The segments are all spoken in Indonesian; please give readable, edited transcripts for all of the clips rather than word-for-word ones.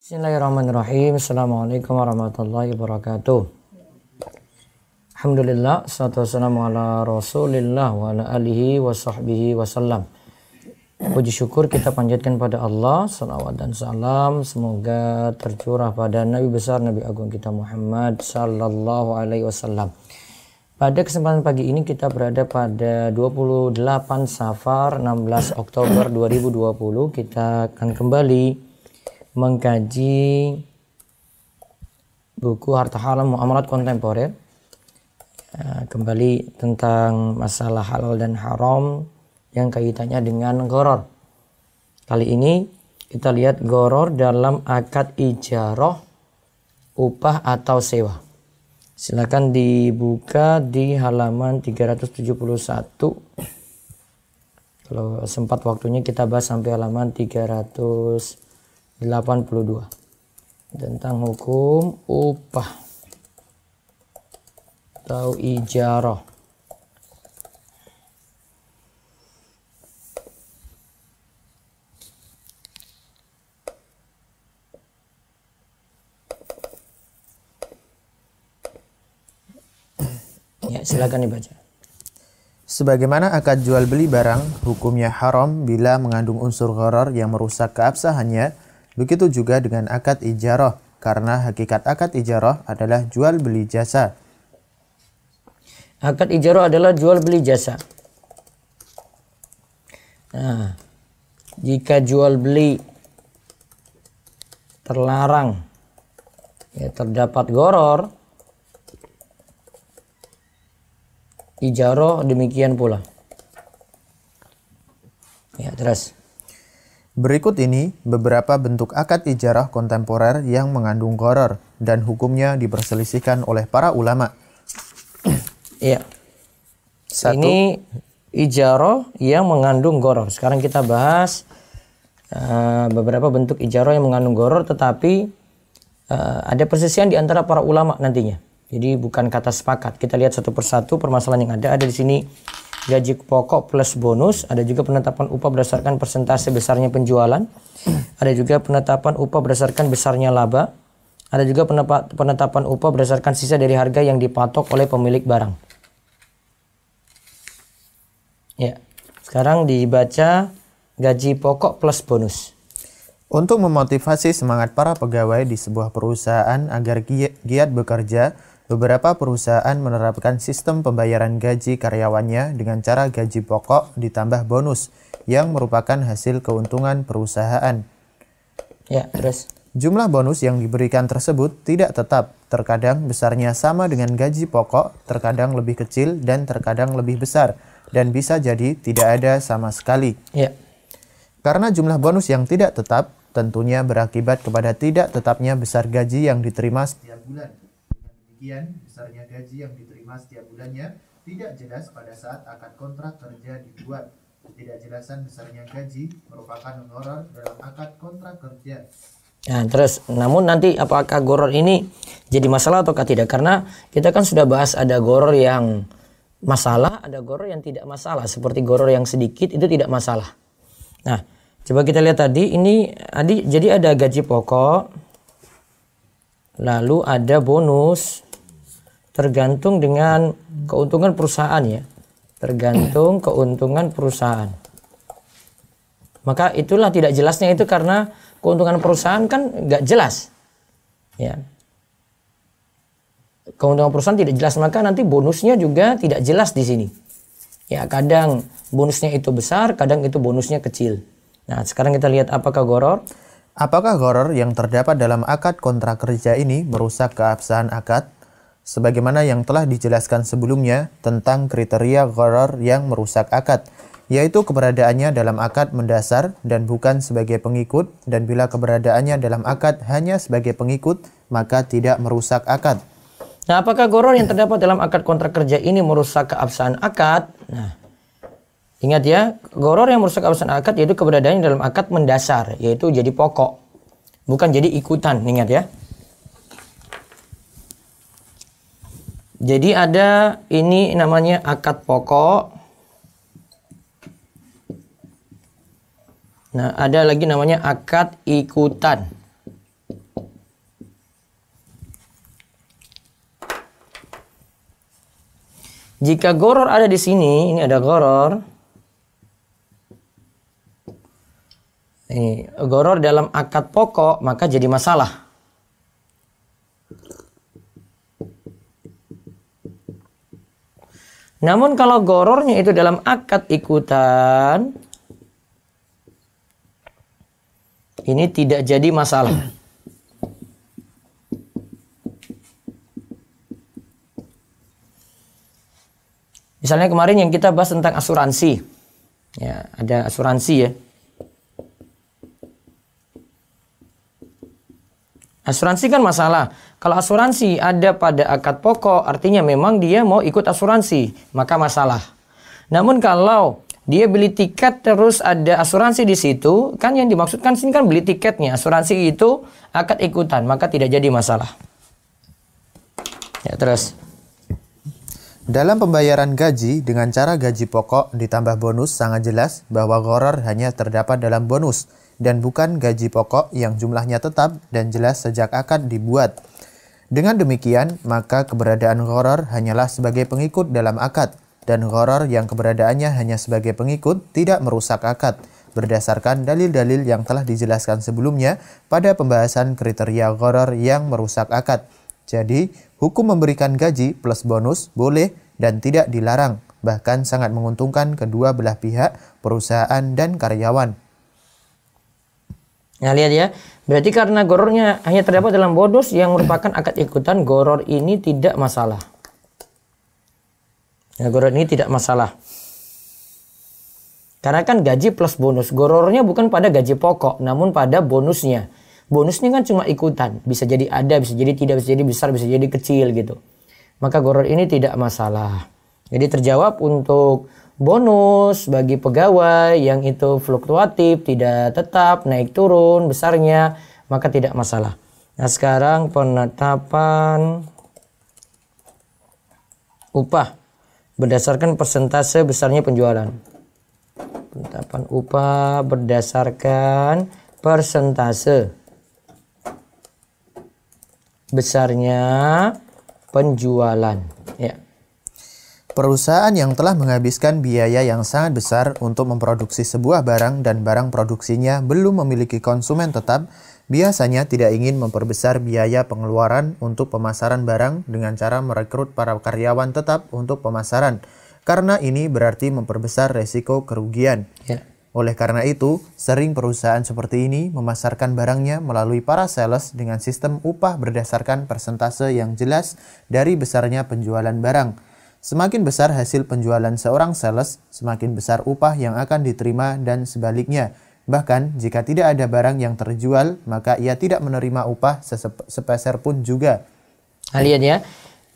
Bismillahirrahmanirrahim. Assalamualaikum warahmatullahi wabarakatuh. Alhamdulillah, salatu wassalamu ala rasulillah wa ala alihi wa sahbihi wasallam. Puji syukur kita panjatkan pada Allah, salawat dan salam semoga tercurah pada Nabi besar Nabi Agung kita Muhammad sallallahu alaihi wasallam. Pada kesempatan pagi ini kita berada pada 28 Safar 16 Oktober 2020. Kita akan kembali mengkaji buku Harta Haram Muamalat Kontemporer, kembali tentang masalah halal dan haram yang kaitannya dengan gharar. Kali ini kita lihat gharar dalam akad ijarah, upah atau sewa. Silakan dibuka di halaman 371. Kalau sempat waktunya kita bahas sampai halaman 382 tentang hukum upah atau ijarah. Ya, silakan dibaca. Sebagaimana akad jual beli barang, hukumnya haram bila mengandung unsur gharar yang merusak keabsahannya. Begitu juga dengan akad ijarah, karena hakikat akad ijarah adalah jual beli jasa. Akad ijarah adalah jual beli jasa. Nah, jika jual beli terlarang, ya terdapat gharar, ijarah demikian pula. Ya, terus. Berikut ini beberapa bentuk akad ijarah kontemporer yang mengandung gharar dan hukumnya diperselisihkan oleh para ulama. Iya. Satu. Ini ijarah yang mengandung gharar. Sekarang kita bahas beberapa bentuk ijarah yang mengandung gharar, tetapi ada persisian di antara para ulama nantinya. Jadi bukan kata sepakat. Kita lihat satu persatu permasalahan yang ada. Ada di sini gaji pokok plus bonus, ada juga penetapan upah berdasarkan persentase besarnya penjualan, ada juga penetapan upah berdasarkan besarnya laba, ada juga penetapan upah berdasarkan sisa dari harga yang dipatok oleh pemilik barang. Ya, sekarang dibaca gaji pokok plus bonus. Untuk memotivasi semangat para pegawai di sebuah perusahaan agar giat bekerja, beberapa perusahaan menerapkan sistem pembayaran gaji karyawannya dengan cara gaji pokok ditambah bonus yang merupakan hasil keuntungan perusahaan. Ya, terus. Jumlah bonus yang diberikan tersebut tidak tetap, terkadang besarnya sama dengan gaji pokok, terkadang lebih kecil dan terkadang lebih besar, dan bisa jadi tidak ada sama sekali. Ya. Karena jumlah bonus yang tidak tetap tentunya berakibat kepada tidak tetapnya besar gaji yang diterima setiap bulan. Demikian, besarnya gaji yang diterima setiap bulannya tidak jelas pada saat akad kontrak kerja dibuat. Ketidakjelasan besarnya gaji merupakan gharar dalam akad kontrak kerja. Nah, terus, namun nanti apakah gharar ini jadi masalah ataukah tidak? Karena kita kan sudah bahas ada gharar yang masalah, ada gharar yang tidak masalah. Seperti gharar yang sedikit itu tidak masalah. Nah, coba kita lihat tadi, jadi ada gaji pokok, lalu ada bonus, tergantung dengan keuntungan perusahaan ya. Tergantung keuntungan perusahaan. Maka itulah tidak jelasnya itu karena keuntungan perusahaan kan nggak jelas. Ya. Keuntungan perusahaan tidak jelas, maka nanti bonusnya juga tidak jelas di sini. Ya, kadang bonusnya itu besar, kadang itu bonusnya kecil. Nah, sekarang kita lihat apakah gharar. Apakah gharar yang terdapat dalam akad kontrak kerja ini merusak keabsahan akad? Sebagaimana yang telah dijelaskan sebelumnya tentang kriteria gharar yang merusak akad, yaitu keberadaannya dalam akad mendasar dan bukan sebagai pengikut, dan bila keberadaannya dalam akad hanya sebagai pengikut, maka tidak merusak akad. Nah, apakah gharar yang terdapat dalam akad kontrak kerja ini merusak keabsahan akad? Nah, ingat ya, gharar yang merusak keabsahan akad yaitu keberadaannya dalam akad mendasar, yaitu jadi pokok, bukan jadi ikutan. Ingat ya. Jadi ada ini namanya akad pokok. Nah, ada lagi namanya akad ikutan. Jika goror ada di sini, ini ada goror. Ini goror dalam akad pokok, maka jadi masalah. Namun kalau gorornya itu dalam akad ikutan, ini tidak jadi masalah. Misalnya kemarin yang kita bahas tentang asuransi. Ya, ada asuransi ya. Asuransi kan masalah. Kalau asuransi ada pada akad pokok, artinya memang dia mau ikut asuransi, maka masalah. Namun kalau dia beli tiket terus ada asuransi di situ, kan yang dimaksudkan sini kan beli tiketnya. Asuransi itu akad ikutan, maka tidak jadi masalah. Ya, terus. Dalam pembayaran gaji dengan cara gaji pokok ditambah bonus sangat jelas bahwa gharar hanya terdapat dalam bonus dan bukan gaji pokok yang jumlahnya tetap dan jelas sejak akad dibuat. Dengan demikian, maka keberadaan gharar hanyalah sebagai pengikut dalam akad dan gharar yang keberadaannya hanya sebagai pengikut tidak merusak akad berdasarkan dalil-dalil yang telah dijelaskan sebelumnya pada pembahasan kriteria gharar yang merusak akad. Jadi, hukum memberikan gaji plus bonus boleh dan tidak dilarang, bahkan sangat menguntungkan kedua belah pihak, perusahaan dan karyawan. Nah, lihat ya, berarti karena gorornya hanya terdapat dalam bonus yang merupakan akad ikutan, goror ini tidak masalah. Ya, goror ini tidak masalah. Karena kan gaji plus bonus, gorornya bukan pada gaji pokok, namun pada bonusnya. Bonusnya kan cuma ikutan, bisa jadi ada, bisa jadi tidak, bisa jadi besar, bisa jadi kecil gitu. Maka goror ini tidak masalah. Jadi terjawab untuk bonus bagi pegawai yang itu fluktuatif, tidak tetap, naik turun besarnya, maka tidak masalah. Nah, sekarang penetapan upah berdasarkan persentase besarnya penjualan. Penetapan upah berdasarkan persentase besarnya penjualan. Ya. Perusahaan yang telah menghabiskan biaya yang sangat besar untuk memproduksi sebuah barang dan barang produksinya belum memiliki konsumen tetap, biasanya tidak ingin memperbesar biaya pengeluaran untuk pemasaran barang dengan cara merekrut para karyawan tetap untuk pemasaran, karena ini berarti memperbesar resiko kerugian. Ya. Oleh karena itu, sering perusahaan seperti ini memasarkan barangnya melalui para sales dengan sistem upah berdasarkan persentase yang jelas dari besarnya penjualan barang. Semakin besar hasil penjualan seorang sales, semakin besar upah yang akan diterima dan sebaliknya. Bahkan, jika tidak ada barang yang terjual, maka ia tidak menerima upah sepeser pun juga. Nah, lihat ya.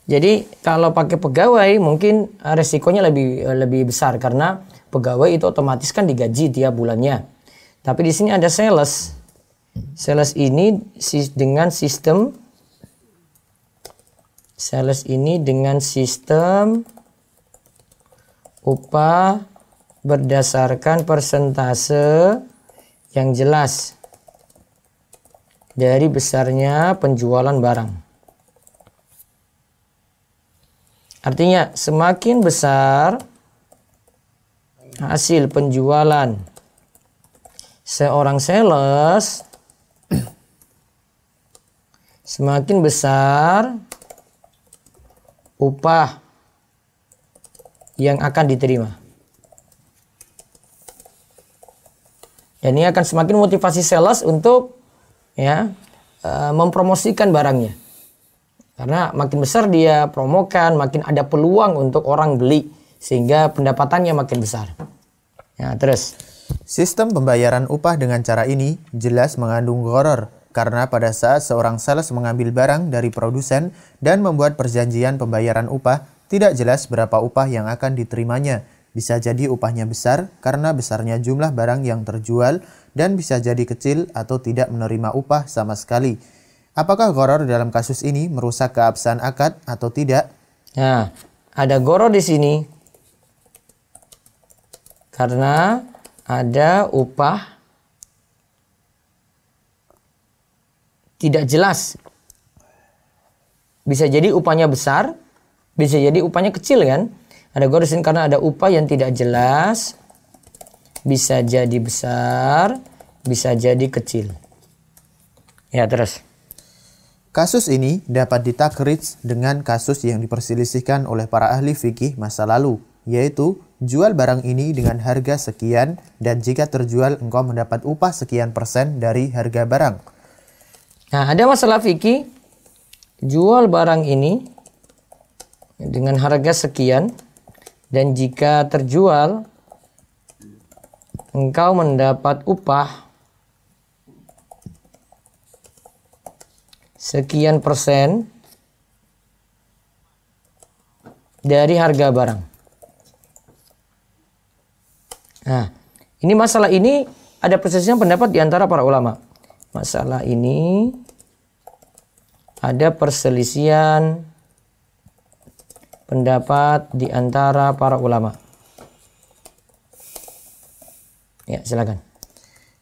Jadi, kalau pakai pegawai mungkin resikonya lebih besar karena pegawai itu otomatis kan digaji tiap bulannya. Tapi di sini ada sales. Sales ini dengan sistem upah berdasarkan persentase yang jelas dari besarnya penjualan barang. Artinya semakin besar hasil penjualan seorang sales, semakin besar upah yang akan diterima. Dan ini akan semakin motivasi sales untuk mempromosikan barangnya. Karena makin besar dia promokan, makin ada peluang untuk orang beli. Sehingga pendapatannya makin besar. Ya, terus. Sistem pembayaran upah dengan cara ini jelas mengandung gharar. Karena pada saat seorang sales mengambil barang dari produsen dan membuat perjanjian pembayaran upah, tidak jelas berapa upah yang akan diterimanya. Bisa jadi upahnya besar karena besarnya jumlah barang yang terjual dan bisa jadi kecil atau tidak menerima upah sama sekali. Apakah gharar dalam kasus ini merusak keabsahan akad atau tidak? Nah, ada gharar di sini karena ada upah tidak jelas. Bisa jadi upahnya besar, bisa jadi upahnya kecil kan? Ada goror di sini karena ada upah yang tidak jelas. Bisa jadi besar, bisa jadi kecil. Ya, terus. Kasus ini dapat ditakrij dengan kasus yang diperselisihkan oleh para ahli fikih masa lalu, yaitu jual barang ini dengan harga sekian dan jika terjual engkau mendapat upah sekian persen dari harga barang. Nah, ada masalah fikih, jual barang ini dengan harga sekian dan jika terjual engkau mendapat upah sekian persen dari harga barang. Nah, ini masalah ini ada perselisihan pendapat di antara para ulama. Masalah ini ada perselisihan pendapat di antara para ulama. Ya, silakan.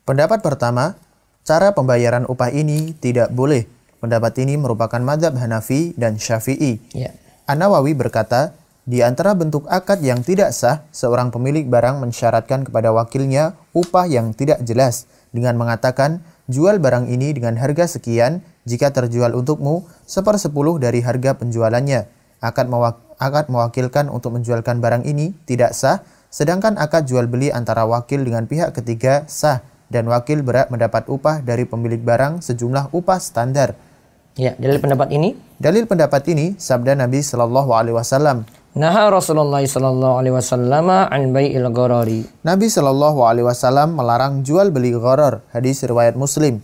Pendapat pertama, cara pembayaran upah ini tidak boleh. Pendapat ini merupakan mazhab Hanafi dan Syafi'i. Ya. An-Nawawi berkata, di antara bentuk akad yang tidak sah, seorang pemilik barang mensyaratkan kepada wakilnya upah yang tidak jelas dengan mengatakan, jual barang ini dengan harga sekian, jika terjual untukmu 1/10 dari harga penjualannya. Akad mewakilkan untuk menjualkan barang ini tidak sah, sedangkan akad jual beli antara wakil dengan pihak ketiga sah, dan wakil berhak mendapat upah dari pemilik barang sejumlah upah standar. Ya, dalil pendapat ini? Dalil pendapat ini sabda Nabi Shallallahu Alaihi Wasallam. Naha Rasulullah Sallallahu Alaihi Wasallam an bai'il gharari. Nabi Shallallahu Alaihi Wasallam melarang jual beli gharar. Hadis riwayat Muslim.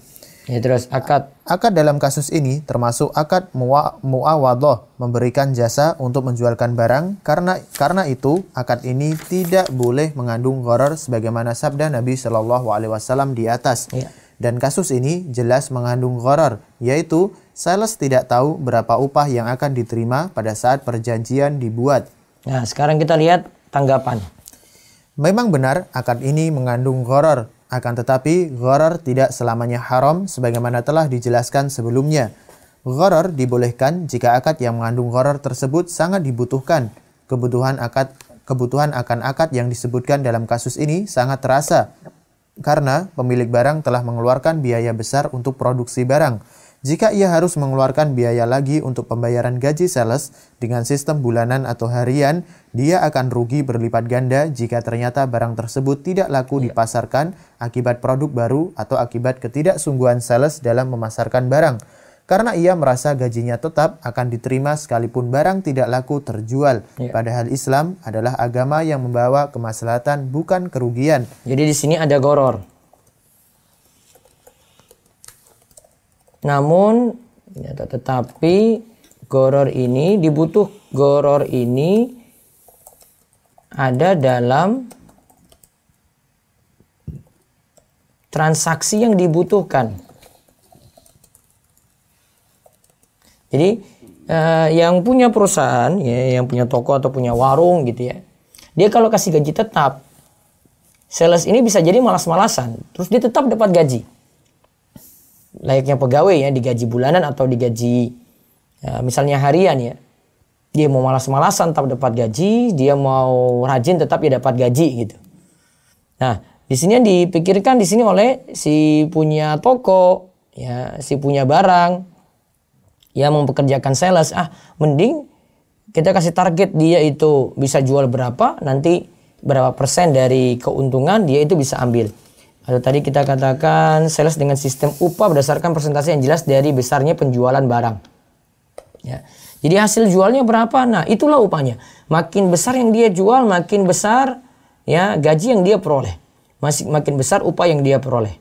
Ya, terus akad. Akad dalam kasus ini termasuk akad muawadhah, memberikan jasa untuk menjualkan barang. Karena itu akad ini tidak boleh mengandung gharar sebagaimana sabda Nabi Shallallahu Alaihi Wasallam di atas. Ya. Dan kasus ini jelas mengandung gharar, yaitu sales tidak tahu berapa upah yang akan diterima pada saat perjanjian dibuat. Nah, sekarang kita lihat tanggapan. Memang benar akad ini mengandung gharar, akan tetapi gharar tidak selamanya haram sebagaimana telah dijelaskan sebelumnya. Gharar dibolehkan jika akad yang mengandung gharar tersebut sangat dibutuhkan. Kebutuhan akan akad yang disebutkan dalam kasus ini sangat terasa karena pemilik barang telah mengeluarkan biaya besar untuk produksi barang. Jika ia harus mengeluarkan biaya lagi untuk pembayaran gaji sales dengan sistem bulanan atau harian, dia akan rugi berlipat ganda jika ternyata barang tersebut tidak laku dipasarkan akibat produk baru atau akibat ketidaksungguhan sales dalam memasarkan barang. Karena ia merasa gajinya tetap akan diterima sekalipun barang tidak laku terjual. Padahal Islam adalah agama yang membawa kemaslahatan bukan kerugian. Jadi di sini ada gharar. Namun tetapi gharar ini ada dalam transaksi yang dibutuhkan. Jadi yang punya perusahaan, ya, yang punya toko atau punya warung gitu ya, dia kalau kasih gaji tetap, sales ini bisa jadi malas-malasan, terus dia tetap dapat gaji. Layaknya pegawai ya, digaji bulanan atau digaji misalnya harian ya. Dia mau malas-malasan tetap dapat gaji, dia mau rajin tetap ya dapat gaji gitu. Nah, di sini yang dipikirkan di sini oleh si punya toko, ya, si punya barang yang mempekerjakan sales, mending kita kasih target dia itu bisa jual berapa, nanti berapa persen dari keuntungan dia itu bisa ambil. Atau tadi kita katakan sales dengan sistem upah berdasarkan persentase yang jelas dari besarnya penjualan barang. Ya. Jadi hasil jualnya berapa? Nah, itulah upahnya. Makin besar yang dia jual, makin besar ya gaji yang dia peroleh. Makin besar upah yang dia peroleh.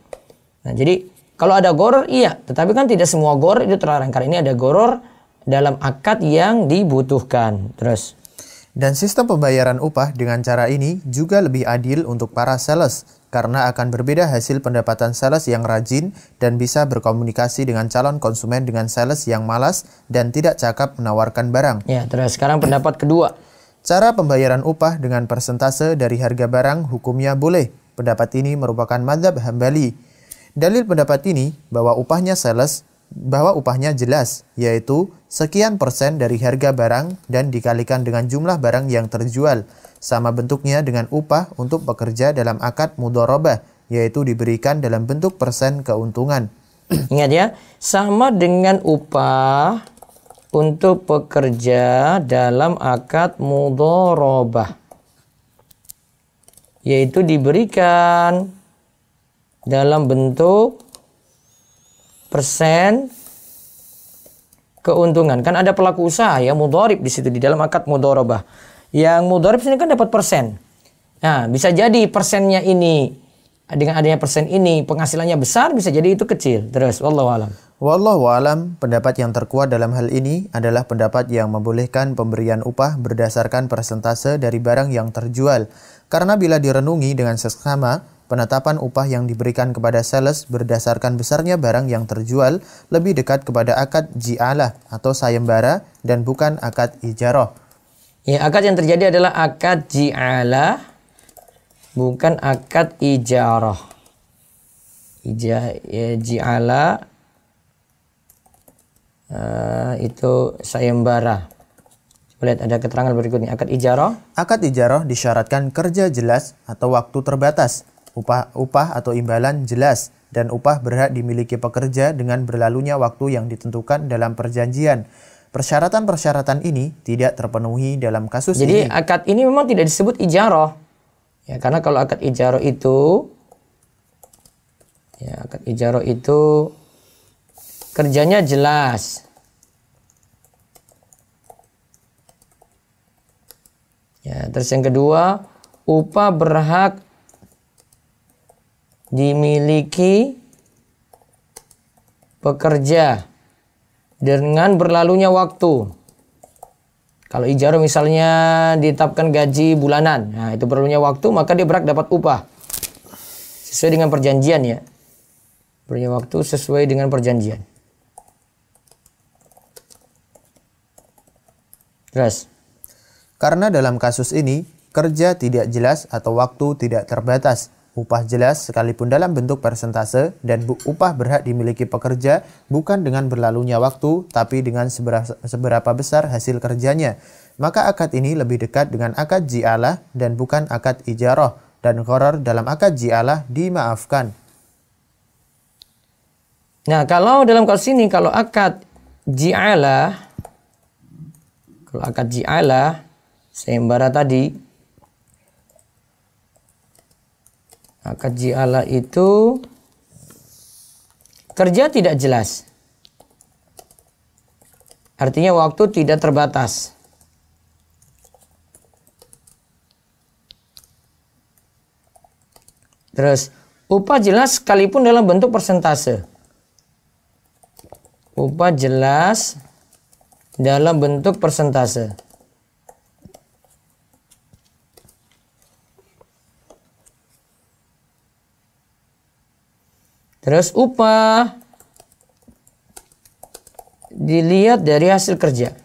Nah, jadi kalau ada gharar iya, tetapi kan tidak semua gharar itu terlarang. Karena ini ada gharar dalam akad yang dibutuhkan. Terus. Dan sistem pembayaran upah dengan cara ini juga lebih adil untuk para sales. Karena akan berbeda hasil pendapatan sales yang rajin dan bisa berkomunikasi dengan calon konsumen dengan sales yang malas dan tidak cakap menawarkan barang. Ya, terus sekarang pendapat kedua. Cara pembayaran upah dengan persentase dari harga barang hukumnya boleh. Pendapat ini merupakan mazhab Hambali. Dalil pendapat ini bahwa upahnya sales bahwa upahnya jelas, yaitu sekian persen dari harga barang dan dikalikan dengan jumlah barang yang terjual. Sama bentuknya dengan upah untuk pekerja dalam akad mudharabah, yaitu diberikan dalam bentuk persen keuntungan. Ingat ya, sama dengan upah untuk pekerja dalam akad mudharabah, yaitu diberikan dalam bentuk persen keuntungan. Kan ada pelaku usaha ya, mudharib di situ di dalam akad mudharabah. Yang mudharib sini kan dapat persen. Nah, bisa jadi persennya ini dengan adanya persen ini penghasilannya besar, bisa jadi itu kecil. Terus wallahu alam. Wallahu alam, pendapat yang terkuat dalam hal ini adalah pendapat yang membolehkan pemberian upah berdasarkan persentase dari barang yang terjual. Karena bila direnungi dengan seksama, penetapan upah yang diberikan kepada sales berdasarkan besarnya barang yang terjual lebih dekat kepada akad ji'alah atau sayembara dan bukan akad ijarah. Ya, akad yang terjadi adalah akad ji'alah, bukan akad ijarah. Ji'alah itu sayembara. Coba lihat ada keterangan berikutnya. Akad ijarah. Akad ijarah disyaratkan kerja jelas atau waktu terbatas, upah atau imbalan jelas, dan upah berhak dimiliki pekerja dengan berlalunya waktu yang ditentukan dalam perjanjian. Persyaratan-persyaratan ini tidak terpenuhi dalam kasus ini. Jadi ini. akad ini memang tidak disebut ijarah. Ya, karena kalau akad ijarah itu kerjanya jelas. Ya, terus yang kedua, upah berhak dimiliki pekerja dengan berlalunya waktu. Kalau ijarah misalnya ditetapkan gaji bulanan, nah itu berlalunya waktu, maka dia berhak dapat upah sesuai dengan perjanjian ya. Berlalunya waktu sesuai dengan perjanjian. Terus. Karena dalam kasus ini, kerja tidak jelas atau waktu tidak terbatas. Upah jelas sekalipun dalam bentuk persentase, dan upah berhak dimiliki pekerja bukan dengan berlalunya waktu, tapi dengan seberapa besar hasil kerjanya. Maka akad ini lebih dekat dengan akad ji'alah dan bukan akad ijarah, dan gharar dalam akad ji'alah dimaafkan. Nah, kalau dalam kasus ini, kalau akad ji'alah, sayembara tadi, akad ji'alah itu kerja tidak jelas. Artinya waktu tidak terbatas. Terus upah jelas sekalipun dalam bentuk persentase. Upah jelas dalam bentuk persentase. Terus upah dilihat dari hasil kerja.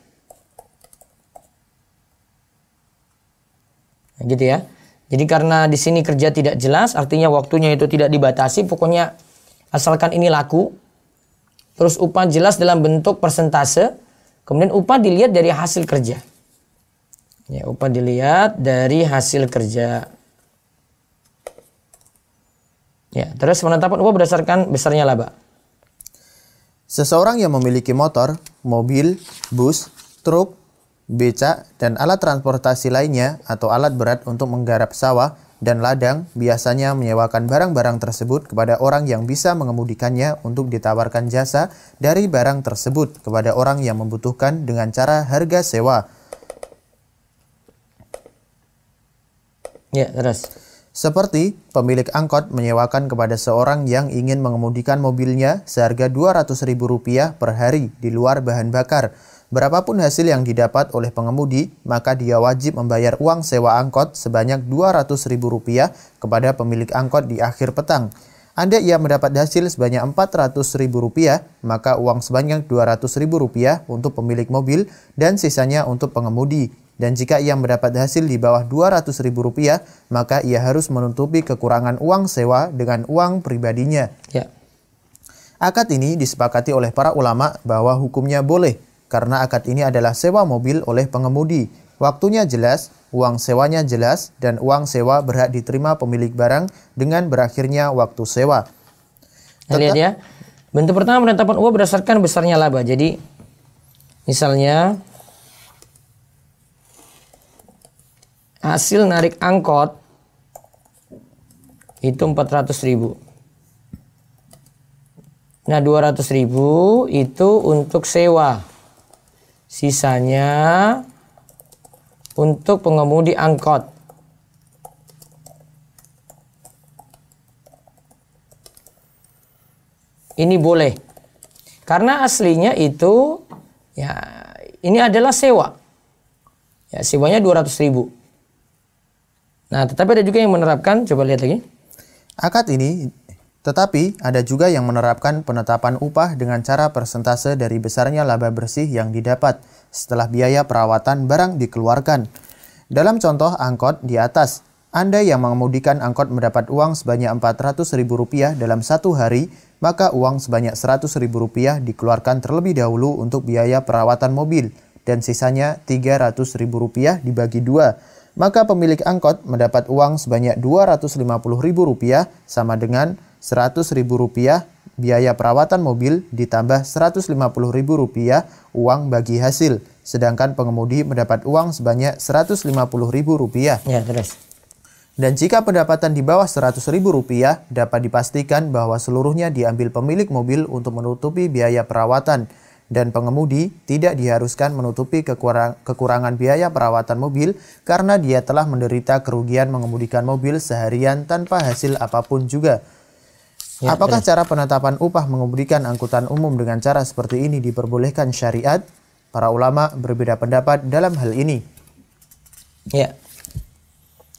Nah, gitu ya. Jadi karena di sini kerja tidak jelas, artinya waktunya itu tidak dibatasi, pokoknya asalkan ini laku. Terus upah jelas dalam bentuk persentase, kemudian upah dilihat dari hasil kerja. Ya, upah dilihat dari hasil kerja. Ya, terus penetapan upah berdasarkan besarnya laba. Seseorang yang memiliki motor, mobil, bus, truk, becak, dan alat transportasi lainnya atau alat berat untuk menggarap sawah dan ladang biasanya menyewakan barang-barang tersebut kepada orang yang bisa mengemudikannya untuk ditawarkan jasa dari barang tersebut kepada orang yang membutuhkan dengan cara harga sewa. Ya, terus. Seperti pemilik angkot menyewakan kepada seorang yang ingin mengemudikan mobilnya seharga Rp200.000 per hari di luar bahan bakar. Berapapun hasil yang didapat oleh pengemudi, maka dia wajib membayar uang sewa angkot sebanyak Rp200.000 kepada pemilik angkot di akhir petang. Andai ia mendapat hasil sebanyak Rp400.000, maka uang sebanyak Rp200.000 untuk pemilik mobil dan sisanya untuk pengemudi. Dan jika ia mendapat hasil di bawah Rp200.000, maka ia harus menutupi kekurangan uang sewa dengan uang pribadinya. Ya. Akad ini disepakati oleh para ulama bahwa hukumnya boleh karena akad ini adalah sewa mobil oleh pengemudi. Waktunya jelas, uang sewanya jelas, dan uang sewa berhak diterima pemilik barang dengan berakhirnya waktu sewa. Nah, lihat ya. Bentuk pertama penetapan upah berdasarkan besarnya laba. Jadi misalnya hasil narik angkot itu 400.000. Nah 200.000 itu untuk sewa. Sisanya untuk pengemudi angkot. Ini boleh. Karena aslinya itu ya ini adalah sewa. Ya, sewanya 200.000. Nah, tetapi ada juga yang menerapkan, coba lihat lagi. Akad ini, tetapi ada juga yang menerapkan penetapan upah dengan cara persentase dari besarnya laba bersih yang didapat setelah biaya perawatan barang dikeluarkan. Dalam contoh angkot di atas, Anda yang mengemudikan angkot mendapat uang sebanyak Rp400.000 dalam satu hari, maka uang sebanyak Rp100.000 dikeluarkan terlebih dahulu untuk biaya perawatan mobil dan sisanya Rp300.000 dibagi dua. Maka pemilik angkot mendapat uang sebanyak Rp250.000 sama dengan Rp100.000 biaya perawatan mobil ditambah Rp150.000 uang bagi hasil. Sedangkan pengemudi mendapat uang sebanyak Rp150.000. Ya, terus. Dan jika pendapatan di bawah Rp100.000, dapat dipastikan bahwa seluruhnya diambil pemilik mobil untuk menutupi biaya perawatan. Dan pengemudi tidak diharuskan menutupi kekurangan biaya perawatan mobil karena dia telah menderita kerugian mengemudikan mobil seharian tanpa hasil apapun juga. Ya, apakah cara penetapan upah mengemudikan angkutan umum dengan cara seperti ini diperbolehkan syariat? Para ulama berbeda pendapat dalam hal ini. Ya.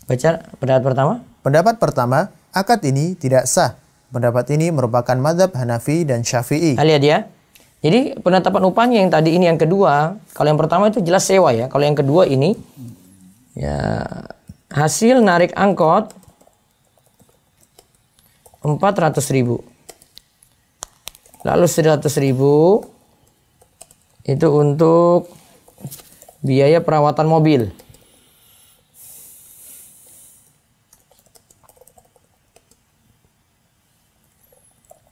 Baca pendapat pertama. Pendapat pertama, akad ini tidak sah. Pendapat ini merupakan mazhab Hanafi dan Syafi'i. Lihat ya. Jadi penetapan upahnya yang tadi ini yang kedua. Kalau yang pertama itu jelas sewa ya. Kalau yang kedua ini ya hasil narik angkot 400.000. Lalu 100.000 itu untuk biaya perawatan mobil.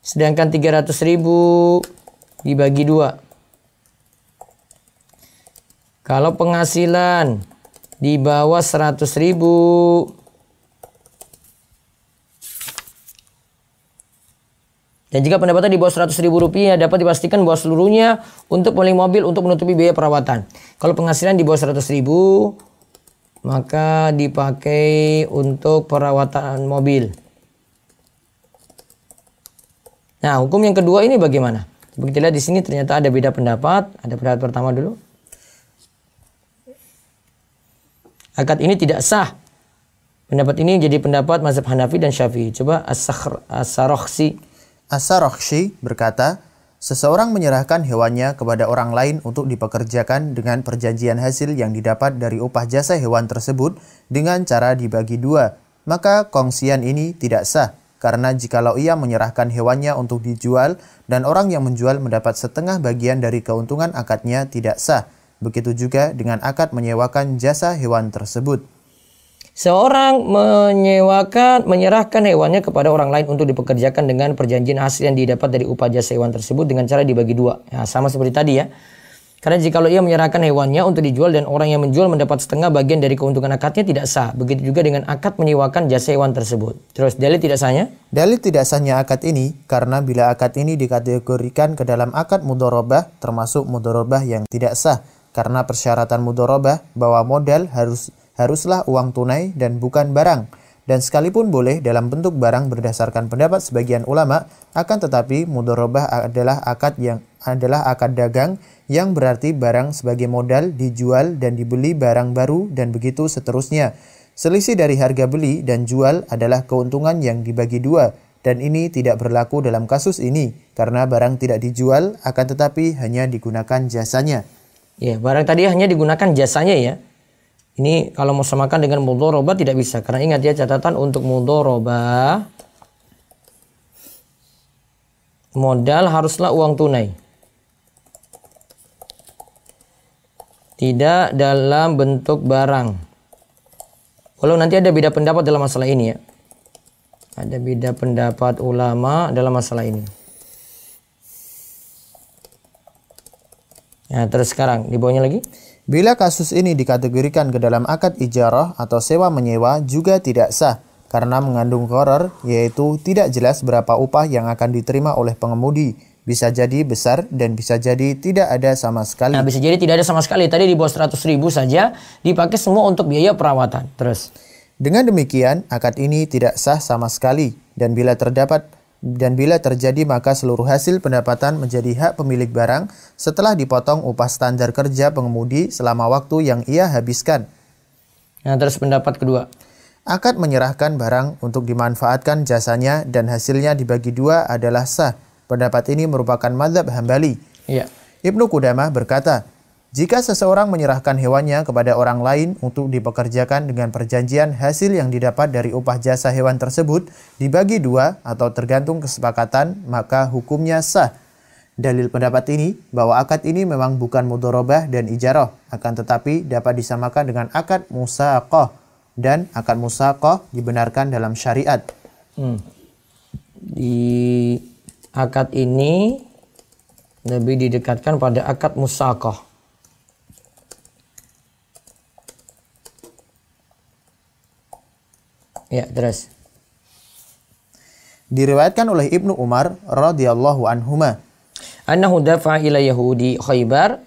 Sedangkan 300.000 dibagi dua. Kalau penghasilan di bawah 100.000, dan jika pendapatan di bawah Rp100.000 dapat dipastikan bahwa seluruhnya untuk pemilik mobil untuk menutupi biaya perawatan. Kalau penghasilan di bawah 100.000, maka dipakai untuk perawatan mobil. Nah, hukum yang kedua ini bagaimana? Begitu lihat di sini ternyata ada beda pendapat. Ada pendapat pertama dulu. Akad ini tidak sah. Pendapat ini jadi pendapat mazhab Hanafi dan Syafi'i. Coba As-Sarakhsi. As-Sarakhsi berkata, seseorang menyerahkan hewannya kepada orang lain untuk dipekerjakan dengan perjanjian hasil yang didapat dari upah jasa hewan tersebut dengan cara dibagi dua. Maka kongsian ini tidak sah. Karena jikalau ia menyerahkan hewannya untuk dijual dan orang yang menjual mendapat setengah bagian dari keuntungan akadnya tidak sah. Begitu juga dengan akad menyewakan jasa hewan tersebut. Seorang menyerahkan hewannya kepada orang lain untuk dipekerjakan dengan perjanjian hasil yang didapat dari upah jasa hewan tersebut dengan cara dibagi dua. Ya, sama seperti tadi ya. Karena jikalau ia menyerahkan hewannya untuk dijual dan orang yang menjual mendapat setengah bagian dari keuntungan akadnya tidak sah. Begitu juga dengan akad menyewakan jasa hewan tersebut. Terus dalil tidak sahnya? Dalil tidak sahnya akad ini karena bila akad ini dikategorikan ke dalam akad mudharabah termasuk mudharabah yang tidak sah. Karena persyaratan mudharabah bahwa modal haruslah uang tunai dan bukan barang. Dan sekalipun boleh dalam bentuk barang berdasarkan pendapat sebagian ulama, akan tetapi mudharabah adalah akad dagang yang berarti barang sebagai modal dijual dan dibeli barang baru dan begitu seterusnya. Selisih dari harga beli dan jual adalah keuntungan yang dibagi dua dan ini tidak berlaku dalam kasus ini karena barang tidak dijual akan tetapi hanya digunakan jasanya. Ya, barang tadi hanya digunakan jasanya ya. Ini kalau mau samakan dengan mudharabah tidak bisa karena ingat ya catatan untuk mudharabah Modal haruslah uang tunai. Tidak dalam bentuk barang. Walau nanti ada beda pendapat dalam masalah ini ya. Ada beda pendapat ulama dalam masalah ini. Nah, terus sekarang di bawahnya lagi. Bila kasus ini dikategorikan ke dalam akad ijarah atau sewa menyewa juga tidak sah karena mengandung gharar, yaitu tidak jelas berapa upah yang akan diterima oleh pengemudi. Bisa jadi besar dan bisa jadi tidak ada sama sekali. Nah, bisa jadi tidak ada sama sekali. Tadi di bawah 100.000 saja dipakai semua untuk biaya perawatan. Terus. Dengan demikian, akad ini tidak sah sama sekali dan bila terjadi maka seluruh hasil pendapatan menjadi hak pemilik barang setelah dipotong upah standar kerja pengemudi selama waktu yang ia habiskan. Nah, terus pendapat kedua. Akad menyerahkan barang untuk dimanfaatkan jasanya dan hasilnya dibagi dua adalah sah. Pendapat ini merupakan mazhab Hambali. Iya. Ibnu Qudamah berkata, jika seseorang menyerahkan hewannya kepada orang lain untuk dipekerjakan dengan perjanjian, hasil yang didapat dari upah jasa hewan tersebut dibagi dua atau tergantung kesepakatan, maka hukumnya sah. Dalil pendapat ini bahwa akad ini memang bukan mudharabah dan ijarah, akan tetapi dapat disamakan dengan akad musaqah, dan akad musaqah dibenarkan dalam syariat. Di akad ini lebih didekatkan pada akad musaqah. Ya, terus. Diriwayatkan oleh Ibnu Umar radhiyallahu anhuma Annahu dafa'a ila Yahudi Khaybar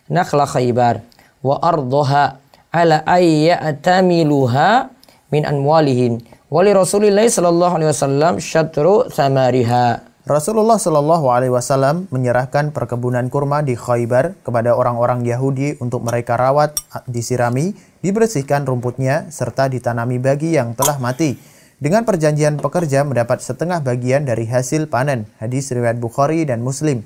nakhla Khaybar wa ardaha ala ayyatamiluha min amwalihim wa li Rasulillahi sallallahu alaihi wasallam syatru samariha. Rasulullah Shallallahu Alaihi Wasallam menyerahkan perkebunan kurma di Khaybar kepada orang-orang Yahudi untuk mereka rawat, disirami, dibersihkan rumputnya, serta ditanami bagi yang telah mati. Dengan perjanjian pekerja mendapat setengah bagian dari hasil panen. Hadis riwayat Bukhari dan Muslim.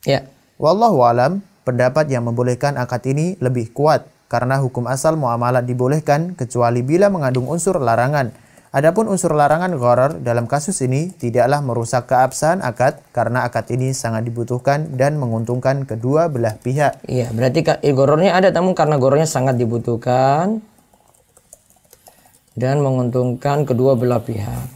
Ya. Wallahu alam, pendapat yang membolehkan akad ini lebih kuat karena hukum asal muamalat dibolehkan kecuali bila mengandung unsur larangan. Adapun unsur larangan gharar dalam kasus ini tidaklah merusak keabsahan akad karena akad ini sangat dibutuhkan dan menguntungkan kedua belah pihak. Iya, berarti ghararnya ada, namun karena ghararnya sangat dibutuhkan dan menguntungkan kedua belah pihak.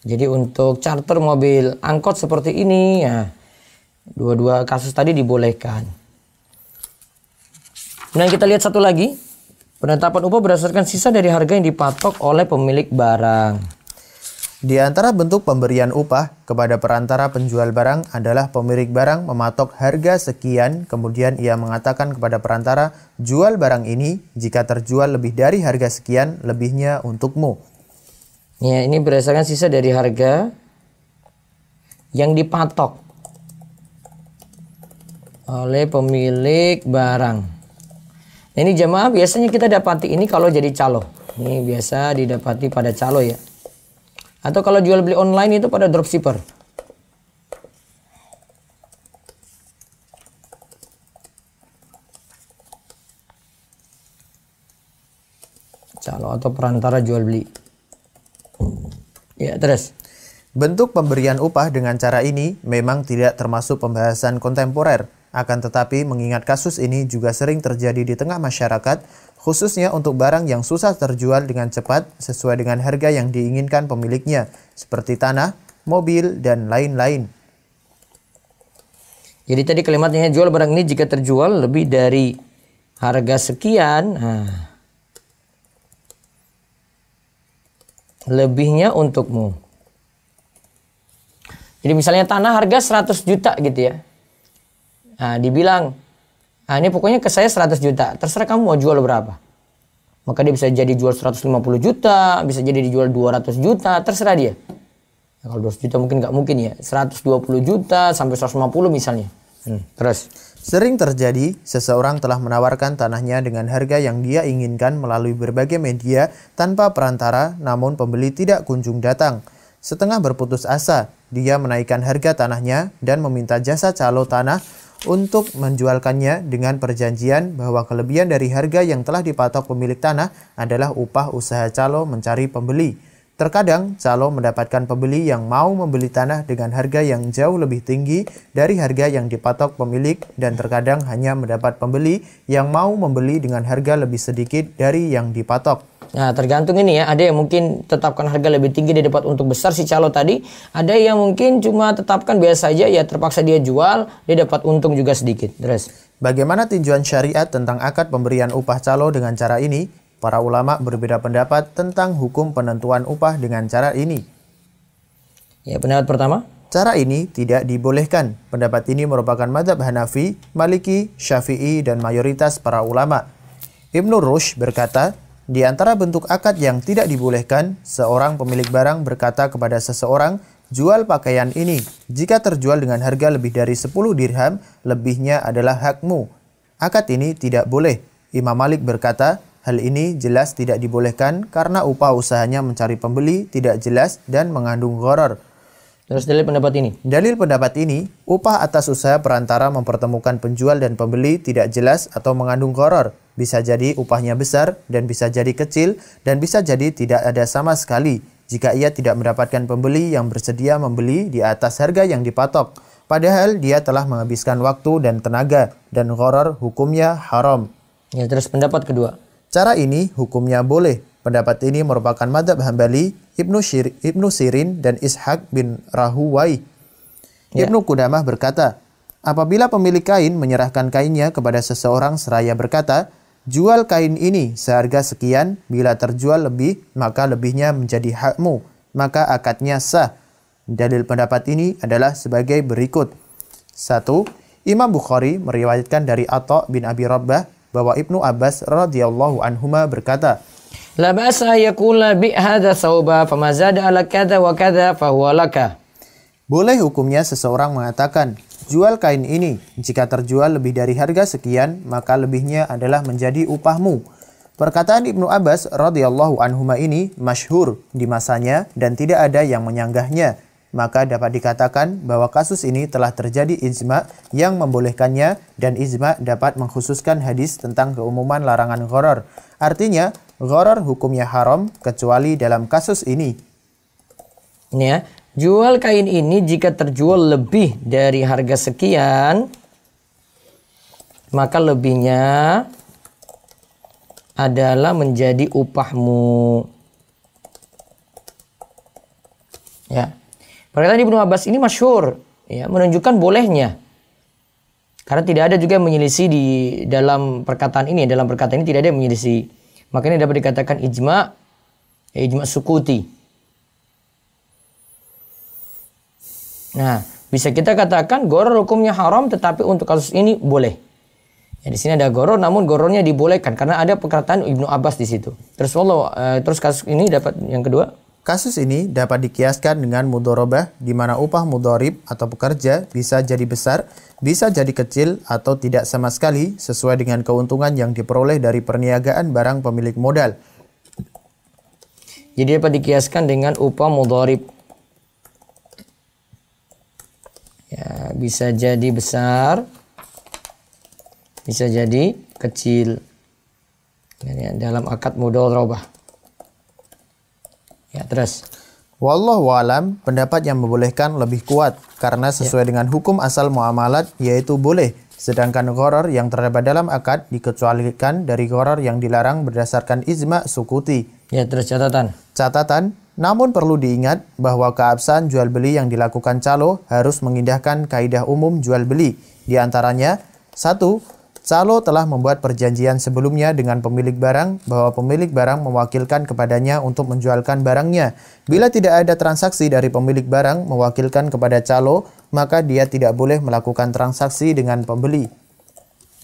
Jadi untuk charter mobil angkot seperti ini ya, dua-dua kasus tadi dibolehkan. Nah, kita lihat satu lagi. Penetapan upah berdasarkan sisa dari harga yang dipatok oleh pemilik barang. Di antara bentuk pemberian upah kepada perantara penjual barang adalah pemilik barang mematok harga sekian, kemudian ia mengatakan kepada perantara, jual barang ini, jika terjual lebih dari harga sekian, lebihnya untukmu. Ya, ini berdasarkan sisa dari harga yang dipatok oleh pemilik barang. Ini jemaah biasanya kita dapati ini kalau jadi calo. Ini biasa didapati pada calo ya. Atau kalau jual beli online itu pada dropshipper. Calo atau perantara jual beli. Ya, terus. Bentuk pemberian upah dengan cara ini memang tidak termasuk pembahasan kontemporer. Akan tetapi mengingat kasus ini juga sering terjadi di tengah masyarakat, khususnya untuk barang yang susah terjual dengan cepat sesuai dengan harga yang diinginkan pemiliknya, seperti tanah, mobil, dan lain-lain. Jadi tadi kalimatnya jual barang ini jika terjual lebih dari harga sekian, lebihnya untukmu. Jadi misalnya tanah harga 100 juta gitu ya. Nah, dibilang, ini pokoknya ke saya 100 juta, terserah kamu mau jual berapa. Maka dia bisa jadi jual 150 juta, bisa jadi dijual 200 juta, terserah dia. Nah, kalau 200 juta mungkin nggak mungkin ya, 120 juta sampai 150 misalnya. Terus. Sering terjadi, seseorang telah menawarkan tanahnya dengan harga yang dia inginkan melalui berbagai media tanpa perantara, namun pembeli tidak kunjung datang. Setengah berputus asa, dia menaikkan harga tanahnya dan meminta jasa calo tanah untuk menjualkannya dengan perjanjian bahwa kelebihan dari harga yang telah dipatok pemilik tanah adalah upah usaha calo mencari pembeli. Terkadang calo mendapatkan pembeli yang mau membeli tanah dengan harga yang jauh lebih tinggi dari harga yang dipatok pemilik, dan terkadang hanya mendapat pembeli yang mau membeli dengan harga lebih sedikit dari yang dipatok. Nah, tergantung ini ya. Ada yang mungkin tetapkan harga lebih tinggi, dia dapat untung besar si calo tadi. Ada yang mungkin cuma tetapkan biasa saja, ya terpaksa dia jual, dia dapat untung juga sedikit. Terus, bagaimana tinjauan syariat tentang akad pemberian upah calo dengan cara ini? Para ulama berbeda pendapat tentang hukum penentuan upah dengan cara ini. Ya, pendapat pertama, cara ini tidak dibolehkan. Pendapat ini merupakan mazhab Hanafi, Maliki, Syafi'i, dan mayoritas para ulama. Ibnu Rushd berkata, di antara bentuk akad yang tidak dibolehkan, seorang pemilik barang berkata kepada seseorang, jual pakaian ini. Jika terjual dengan harga lebih dari 10 dirham, lebihnya adalah hakmu. Akad ini tidak boleh. Imam Malik berkata, hal ini jelas tidak dibolehkan karena upah usahanya mencari pembeli tidak jelas dan mengandung gharar. terus dalil pendapat ini. Dalil pendapat ini, upah atas usaha perantara mempertemukan penjual dan pembeli tidak jelas atau mengandung gharar. Bisa jadi upahnya besar dan bisa jadi kecil dan bisa jadi tidak ada sama sekali jika ia tidak mendapatkan pembeli yang bersedia membeli di atas harga yang dipatok. Padahal dia telah menghabiskan waktu dan tenaga, dan gharar hukumnya haram. Ya, terus pendapat kedua. Cara ini hukumnya boleh. Pendapat ini merupakan mazhab Hambali, Ibnu Sirin, dan Ishaq bin Rahuwai. Ibnu Qudamah berkata, apabila pemilik kain menyerahkan kainnya kepada seseorang seraya berkata, jual kain ini seharga sekian, bila terjual lebih, maka lebihnya menjadi hakmu, maka akadnya sah. Dalil pendapat ini adalah sebagai berikut. 1. Imam Bukhari meriwayatkan dari Atha bin Abi Rabbah bahwa Ibnu Abbas radhiyallahu anhuma berkata, La ba'sa yaqula bi hadza thawba fama zada ala kadza wa kadza fa huwa laka. boleh hukumnya seseorang mengatakan, jual kain ini, jika terjual lebih dari harga sekian, maka lebihnya adalah menjadi upahmu. Perkataan Ibnu Abbas radhiyallahu anhuma ini masyhur di masanya dan tidak ada yang menyanggahnya. Maka dapat dikatakan bahwa kasus ini telah terjadi ijma yang membolehkannya, dan ijma dapat mengkhususkan hadis tentang keumuman larangan gharar. Artinya, gharar hukumnya haram kecuali dalam kasus ini. Ini ya, jual kain ini jika terjual lebih dari harga sekian, maka lebihnya adalah menjadi upahmu. Ya. Perkataan Ibnu Abbas ini masyhur, ya, menunjukkan bolehnya. Karena tidak ada juga yang menyelisih di dalam perkataan ini. Dalam perkataan ini tidak ada yang menyelisih. Makanya dapat dikatakan ijma, ya, ijma sukuti. Nah, bisa kita katakan gharar hukumnya haram, tetapi untuk kasus ini boleh. Ya, di sini ada gharar, namun ghararnya dibolehkan karena ada perkataan Ibnu Abbas di situ. Terus terus kasus ini dapat yang kedua. Kasus ini dapat dikiaskan dengan mudharabah, di mana upah mudharib atau pekerja bisa jadi besar, bisa jadi kecil, atau tidak sama sekali sesuai dengan keuntungan yang diperoleh dari perniagaan barang pemilik modal. Jadi dapat dikiaskan dengan upah mudharib. Ya, bisa jadi besar, bisa jadi kecil. Ya, dalam akad mudharabah. Ya, terus. Wallahu alam, pendapat yang membolehkan lebih kuat karena sesuai dengan hukum asal muamalat, yaitu boleh. Sedangkan gharar yang terdapat dalam akad dikecualikan dari gharar yang dilarang berdasarkan ijma sukuti. Ya, terus catatan. Catatan, namun perlu diingat bahwa keabsahan jual beli yang dilakukan calo harus mengindahkan kaidah umum jual beli. Di antaranya, 1. Calo telah membuat perjanjian sebelumnya dengan pemilik barang bahwa pemilik barang mewakilkan kepadanya untuk menjualkan barangnya. Bila tidak ada transaksi dari pemilik barang mewakilkan kepada calo, maka dia tidak boleh melakukan transaksi dengan pembeli.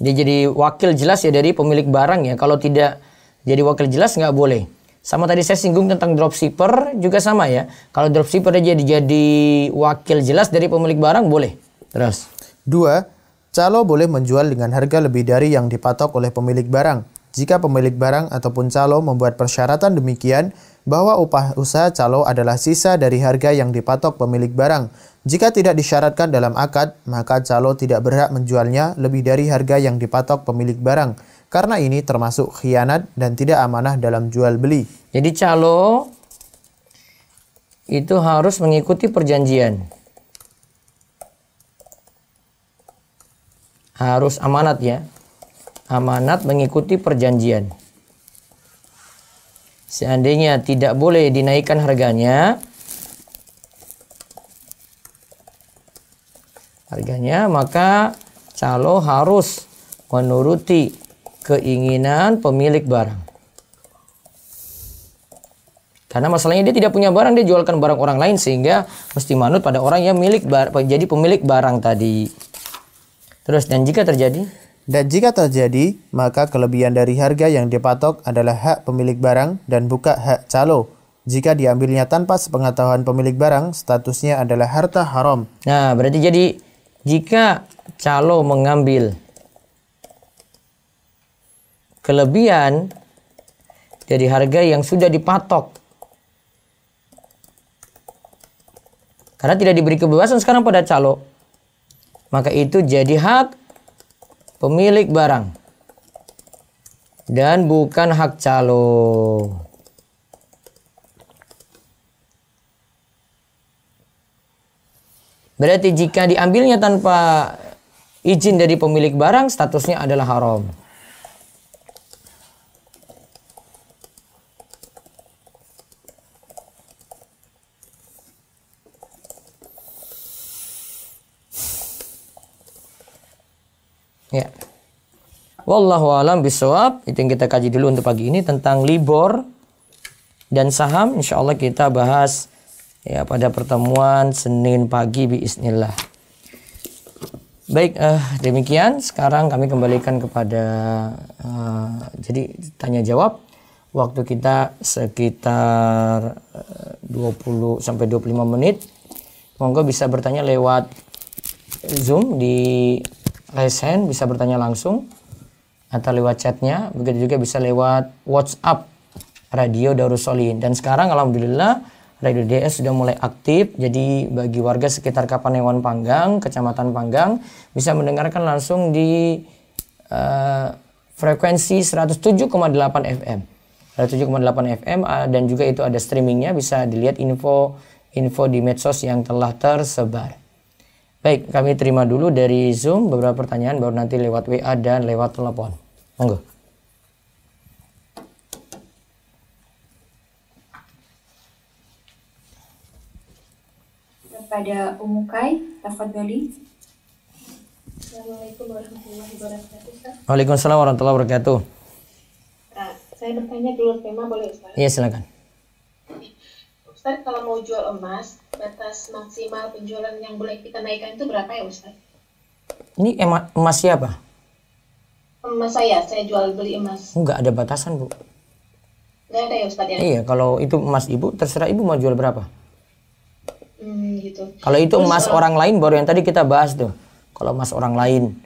Dia jadi wakil jelas ya dari pemilik barang ya. Kalau tidak jadi wakil jelas nggak boleh. Sama tadi saya singgung tentang dropshipper juga sama ya. Kalau dropshipper dia jadi wakil jelas dari pemilik barang boleh. Terus. 2. Calo boleh menjual dengan harga lebih dari yang dipatok oleh pemilik barang. Jika pemilik barang ataupun calo membuat persyaratan demikian bahwa upah usaha calo adalah sisa dari harga yang dipatok pemilik barang, Jika tidak disyaratkan dalam akad, maka calo tidak berhak menjualnya lebih dari harga yang dipatok pemilik barang. Karena ini termasuk khianat dan tidak amanah dalam jual beli. Jadi calo itu harus mengikuti perjanjian. Harus amanat ya. Amanat mengikuti perjanjian. Seandainya tidak boleh dinaikkan harganya, maka calo harus menuruti keinginan pemilik barang. Karena masalahnya dia tidak punya barang, dia jualkan barang orang lain, sehingga mesti manut pada orang yang jadi pemilik barang tadi. Terus, dan jika terjadi, maka kelebihan dari harga yang dipatok adalah hak pemilik barang dan bukan hak calo. Jika diambilnya tanpa sepengetahuan pemilik barang, statusnya adalah harta haram. Nah, berarti jadi jika calo mengambil kelebihan dari harga yang sudah dipatok, karena tidak diberi kebebasan sekarang pada calo, maka itu jadi hak pemilik barang dan bukan hak calo. Berarti jika diambilnya tanpa izin dari pemilik barang, statusnya adalah haram. Ya. Wallahu alam bisawab. Itu yang kita kaji dulu untuk pagi ini tentang libor dan saham. Insyaallah kita bahas ya pada pertemuan Senin pagi biiznillah. Baik, demikian. Sekarang kami kembalikan kepada jadi tanya jawab. Waktu kita sekitar 20 sampai 25 menit. Monggo bisa bertanya lewat Zoom di raise hand, bisa bertanya langsung atau lewat chatnya. Begitu juga bisa lewat WhatsApp Radio Darussolin. Dan sekarang alhamdulillah Radio DS sudah mulai aktif, jadi bagi warga sekitar Kapanewon Panggang, Kecamatan Panggang, bisa mendengarkan langsung di frekuensi 107,8 FM. 107,8 FM dan juga itu ada streamingnya, bisa dilihat info di medsos yang telah tersebar. Baik, kami terima dulu dari Zoom beberapa pertanyaan, baru nanti lewat WA dan lewat telepon. Monggo. Pada Umukai, tafadhali. Assalamualaikum warahmatullahi wabarakatuh, Ustaz. Waalaikumsalam warahmatullahi wabarakatuh. Nah, saya bertanya dulu tema, boleh Ustaz? Iya, silakan. Ustaz, kalau mau jual emas, batas maksimal penjualan yang boleh kita naikkan itu berapa ya Ustaz? Ini emas siapa? Emas saya jual beli emas. Enggak ada batasan, Bu. Nggak ada ya Ustaz ya? Iya, kalau itu emas Ibu, terserah Ibu mau jual berapa. Gitu. Kalau itu emas orang lain, baru yang tadi kita bahas tuh. Kalau emas orang lain,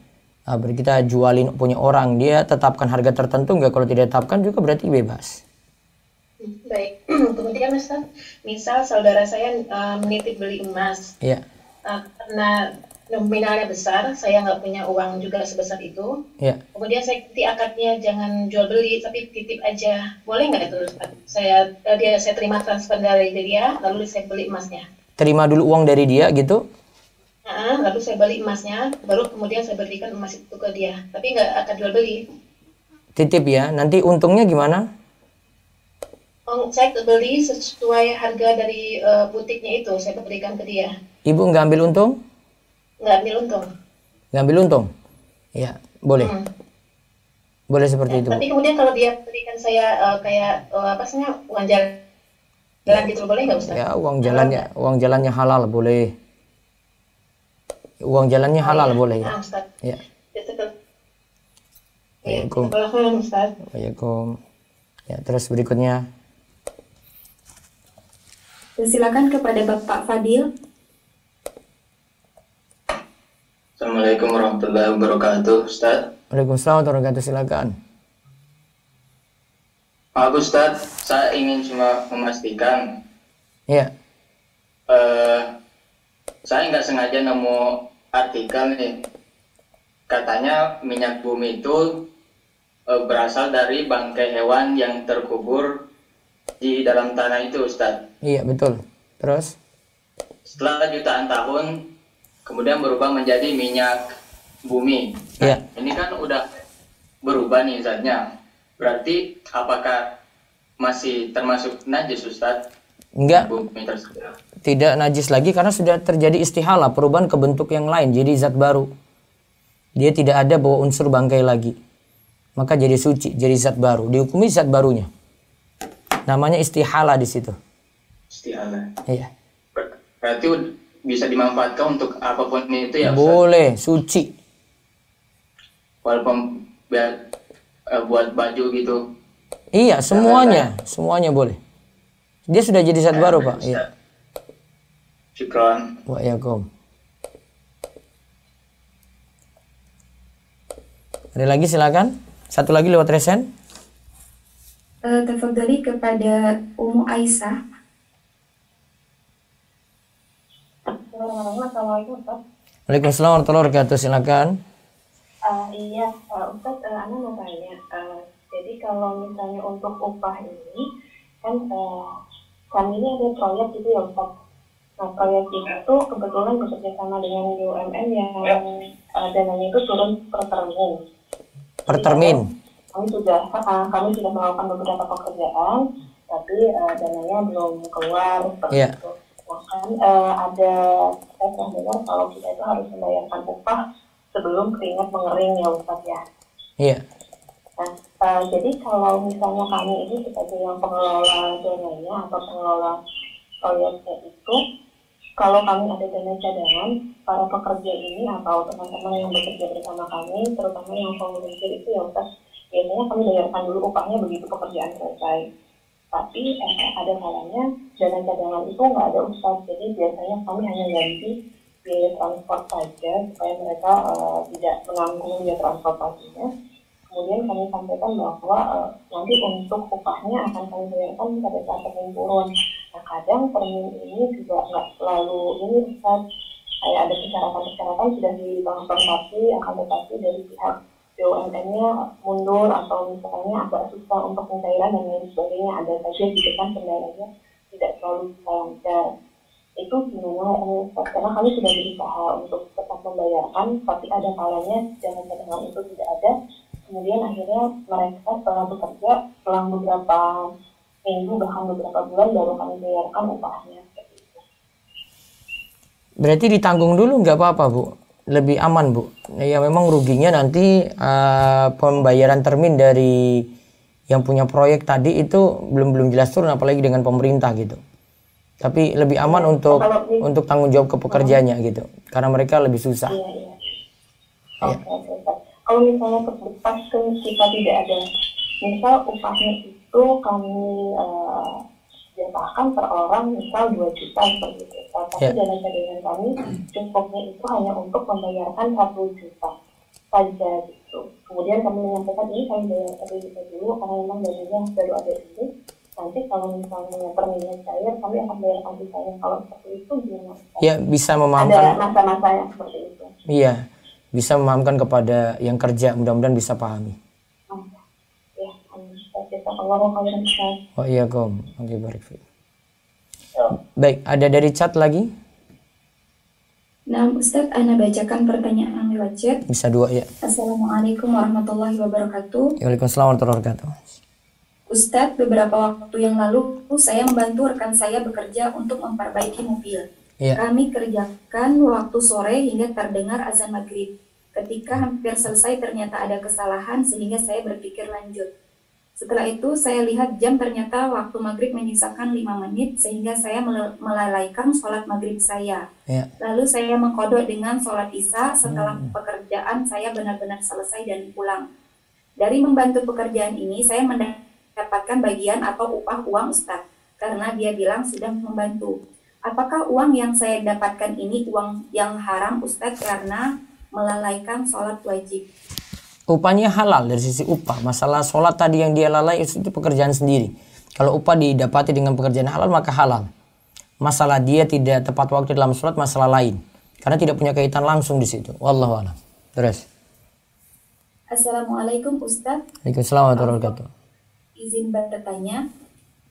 kita jualin punya orang, dia tetapkan harga tertentu enggak? Kalau tidak tetapkan juga berarti bebas. Baik. Kemudian Ustaz, misal saudara saya menitip beli emas. Iya. Karena nominalnya besar, saya nggak punya uang juga sebesar itu. Iya. Kemudian saya ikuti akadnya, jangan jual beli, tapi titip aja. Boleh nggak itu Ustaz? Saya terima transfer dari dia, lalu saya beli emasnya. Terima dulu uang dari dia gitu. Lalu saya beli emasnya, baru kemudian saya berikan emas itu ke dia. Tapi nggak akan jual beli. Titip ya. Nanti untungnya gimana? Saya beli sesuai harga dari butiknya itu, saya berikan ke dia. Ibu nggak ambil untung? Nggak ambil untung. Nggak ambil untung? Ya, boleh. Boleh seperti itu. Tapi kemudian kalau dia berikan saya uang jalan gitu, boleh nggak Ustaz? Ya, uang jalannya halal boleh. Uang jalannya halal boleh ya. Ustaz. Ya. Waalaikumsalam Ustaz. Waalaikumsalam. Ya, terus berikutnya. Silakan kepada Bapak Fadil. Assalamualaikum warahmatullahi wabarakatuh, Ustaz. Waalaikumsalam warahmatullahi wabarakatuh, silakan. Maaf Ustaz, saya ingin cuma memastikan Ya. saya nggak sengaja nemu artikel nih. Katanya minyak bumi itu berasal dari bangkai hewan yang terkubur di dalam tanah itu, Ustadz. Iya, betul. Terus? Setelah jutaan tahun, kemudian berubah menjadi minyak bumi. Iya. Ini kan udah berubah nih zatnya. Berarti apakah masih termasuk najis, Ustadz? Enggak, Bumi tersebut. tidak najis lagi karena sudah terjadi istihala, perubahan ke bentuk yang lain, jadi zat baru. Dia tidak ada bawa unsur bangkai lagi. Maka jadi suci, jadi zat baru. Dihukumi zat barunya. Namanya istihala di situ. Istialah. Iya. Berarti bisa dimanfaatkan untuk apapun itu ya, Ustadz? Boleh, suci. Walaupun buat baju gitu. Iya, semuanya boleh. Dia sudah jadi zat baru, Pak. Iya. Syukron. Wa'alaikum. Ada lagi silakan. Satu lagi lewat resen. Tafadhali kepada Ummu Aisyah. Assalamualaikum Ustaz. Waalaikumsalam warahmatullahi wabarakatuh. Silakan. Iya, Ustaz, Ana mau tanya. Jadi kalau misalnya untuk upah ini, kan kami ini ada proyek gitu ya Ustaz. Nah, proyek itu kebetulan bekerja sama dengan BUMN yang dananya itu turun per termin. Per termin. Kami sudah melakukan beberapa pekerjaan, tapi dananya belum keluar seperti Iya. itu. Bahkan ada saya pernah dengar kalau kita itu harus membayarkan upah sebelum keringat mengering ya Ustaz ya. Iya. Nah, jadi kalau misalnya kami ini sebagai yang pengelola dananya atau pengelola proyeknya itu, kalau kami ada dana cadangan, para pekerja ini atau teman-teman yang bekerja bersama kami, terutama yang volunteer itu ya Ustaz, biasanya kami bayarkan dulu upahnya begitu pekerjaan selesai. Tapi ada kalanya dana cadangan itu nggak ada Ustaz, jadi biasanya kami hanya ganti biaya transport saja supaya mereka tidak menanggung biaya transportasinya. Kemudian kami sampaikan bahwa nanti untuk upahnya akan kami bayarkan pada saat termin turun. Nah, kadang termin ini juga nggak selalu ini Ustaz, kayak ada persyaratan-persyaratan sudah dilengkapi, akan tetapi dari pihak BUMN-nya mundur atau misalnya agak susah untuk pencairan dan lain sebagainya, ada saja gitu kan kendalanya tidak selalu bisa lancar. Itu gimana Ustaz? Karena kami sudah berusaha untuk tetap membayarkan, tapi ada kalanya dana cadangan itu tidak ada. Kemudian akhirnya mereka setelah bekerja, setelah beberapa minggu bahkan beberapa bulan baru kami bayarkan upahnya. Berarti ditanggung dulu nggak apa-apa, Bu? Lebih aman, Bu. Ya memang ruginya nanti pembayaran termin dari yang punya proyek tadi itu belum jelas turun, apalagi dengan pemerintah gitu. Tapi lebih aman untuk tanggung jawab ke pekerjanya gitu, karena mereka lebih susah. Iya. Oke. Kalau misalnya pas kita tidak ada, misal upahnya itu kami jatahkan per orang misal 2 juta seperti itu. Tapi dana cadangan kami cukupnya itu hanya untuk membayarkan 1 juta saja gitu. Kemudian kami menyampaikan ini kami bayar 1 juta dulu karena memang dananya baru ada ini. Nanti kalau misalnya terminnya cair, kami akan bayarkan sisanya. Kalau seperti itu gimana? Ya bisa memahamkan. Ada masa-masa yang seperti itu. Iya, bisa memahamkan kepada yang kerja, mudah-mudahan bisa pahami. Ya, Jazakallahu Ustaz. Wa'alaikum. Oke, barik. Baik, ada dari chat lagi? Nah, Ustadz, Ana bacakan pertanyaan lewat chat. Bisa 2 ya. Assalamualaikum warahmatullahi wabarakatuh. Waalaikumsalam warahmatullahi wabarakatuh. Ustadz, beberapa waktu yang lalu saya membantu rekan saya bekerja untuk memperbaiki mobil. Iya. Kami kerjakan waktu sore hingga terdengar azan maghrib. Ketika hampir selesai ternyata ada kesalahan sehingga saya berpikir lanjut. Setelah itu saya lihat jam, ternyata waktu maghrib menyisakan 5 menit sehingga saya melalaikan sholat maghrib saya. Iya. Lalu saya mengkodok dengan sholat isya setelah pekerjaan saya benar-benar selesai dan pulang. Dari membantu pekerjaan ini saya mendapatkan bagian atau upah uang Ustadz karena dia bilang sudah membantu. Apakah uang yang saya dapatkan ini uang yang haram Ustadz karena melalaikan sholat wajib? Upahnya halal dari sisi upah. Masalah sholat tadi yang dia lalai itu pekerjaan sendiri. Kalau upah didapati dengan pekerjaan halal maka halal. masalah dia tidak tepat waktu dalam sholat masalah lain. Karena tidak punya kaitan langsung di situ. Wallahu a'lam. Terus. Assalamualaikum Ustadz. Waalaikumsalam warahmatullahi wabarakatuh. Izin bertanya,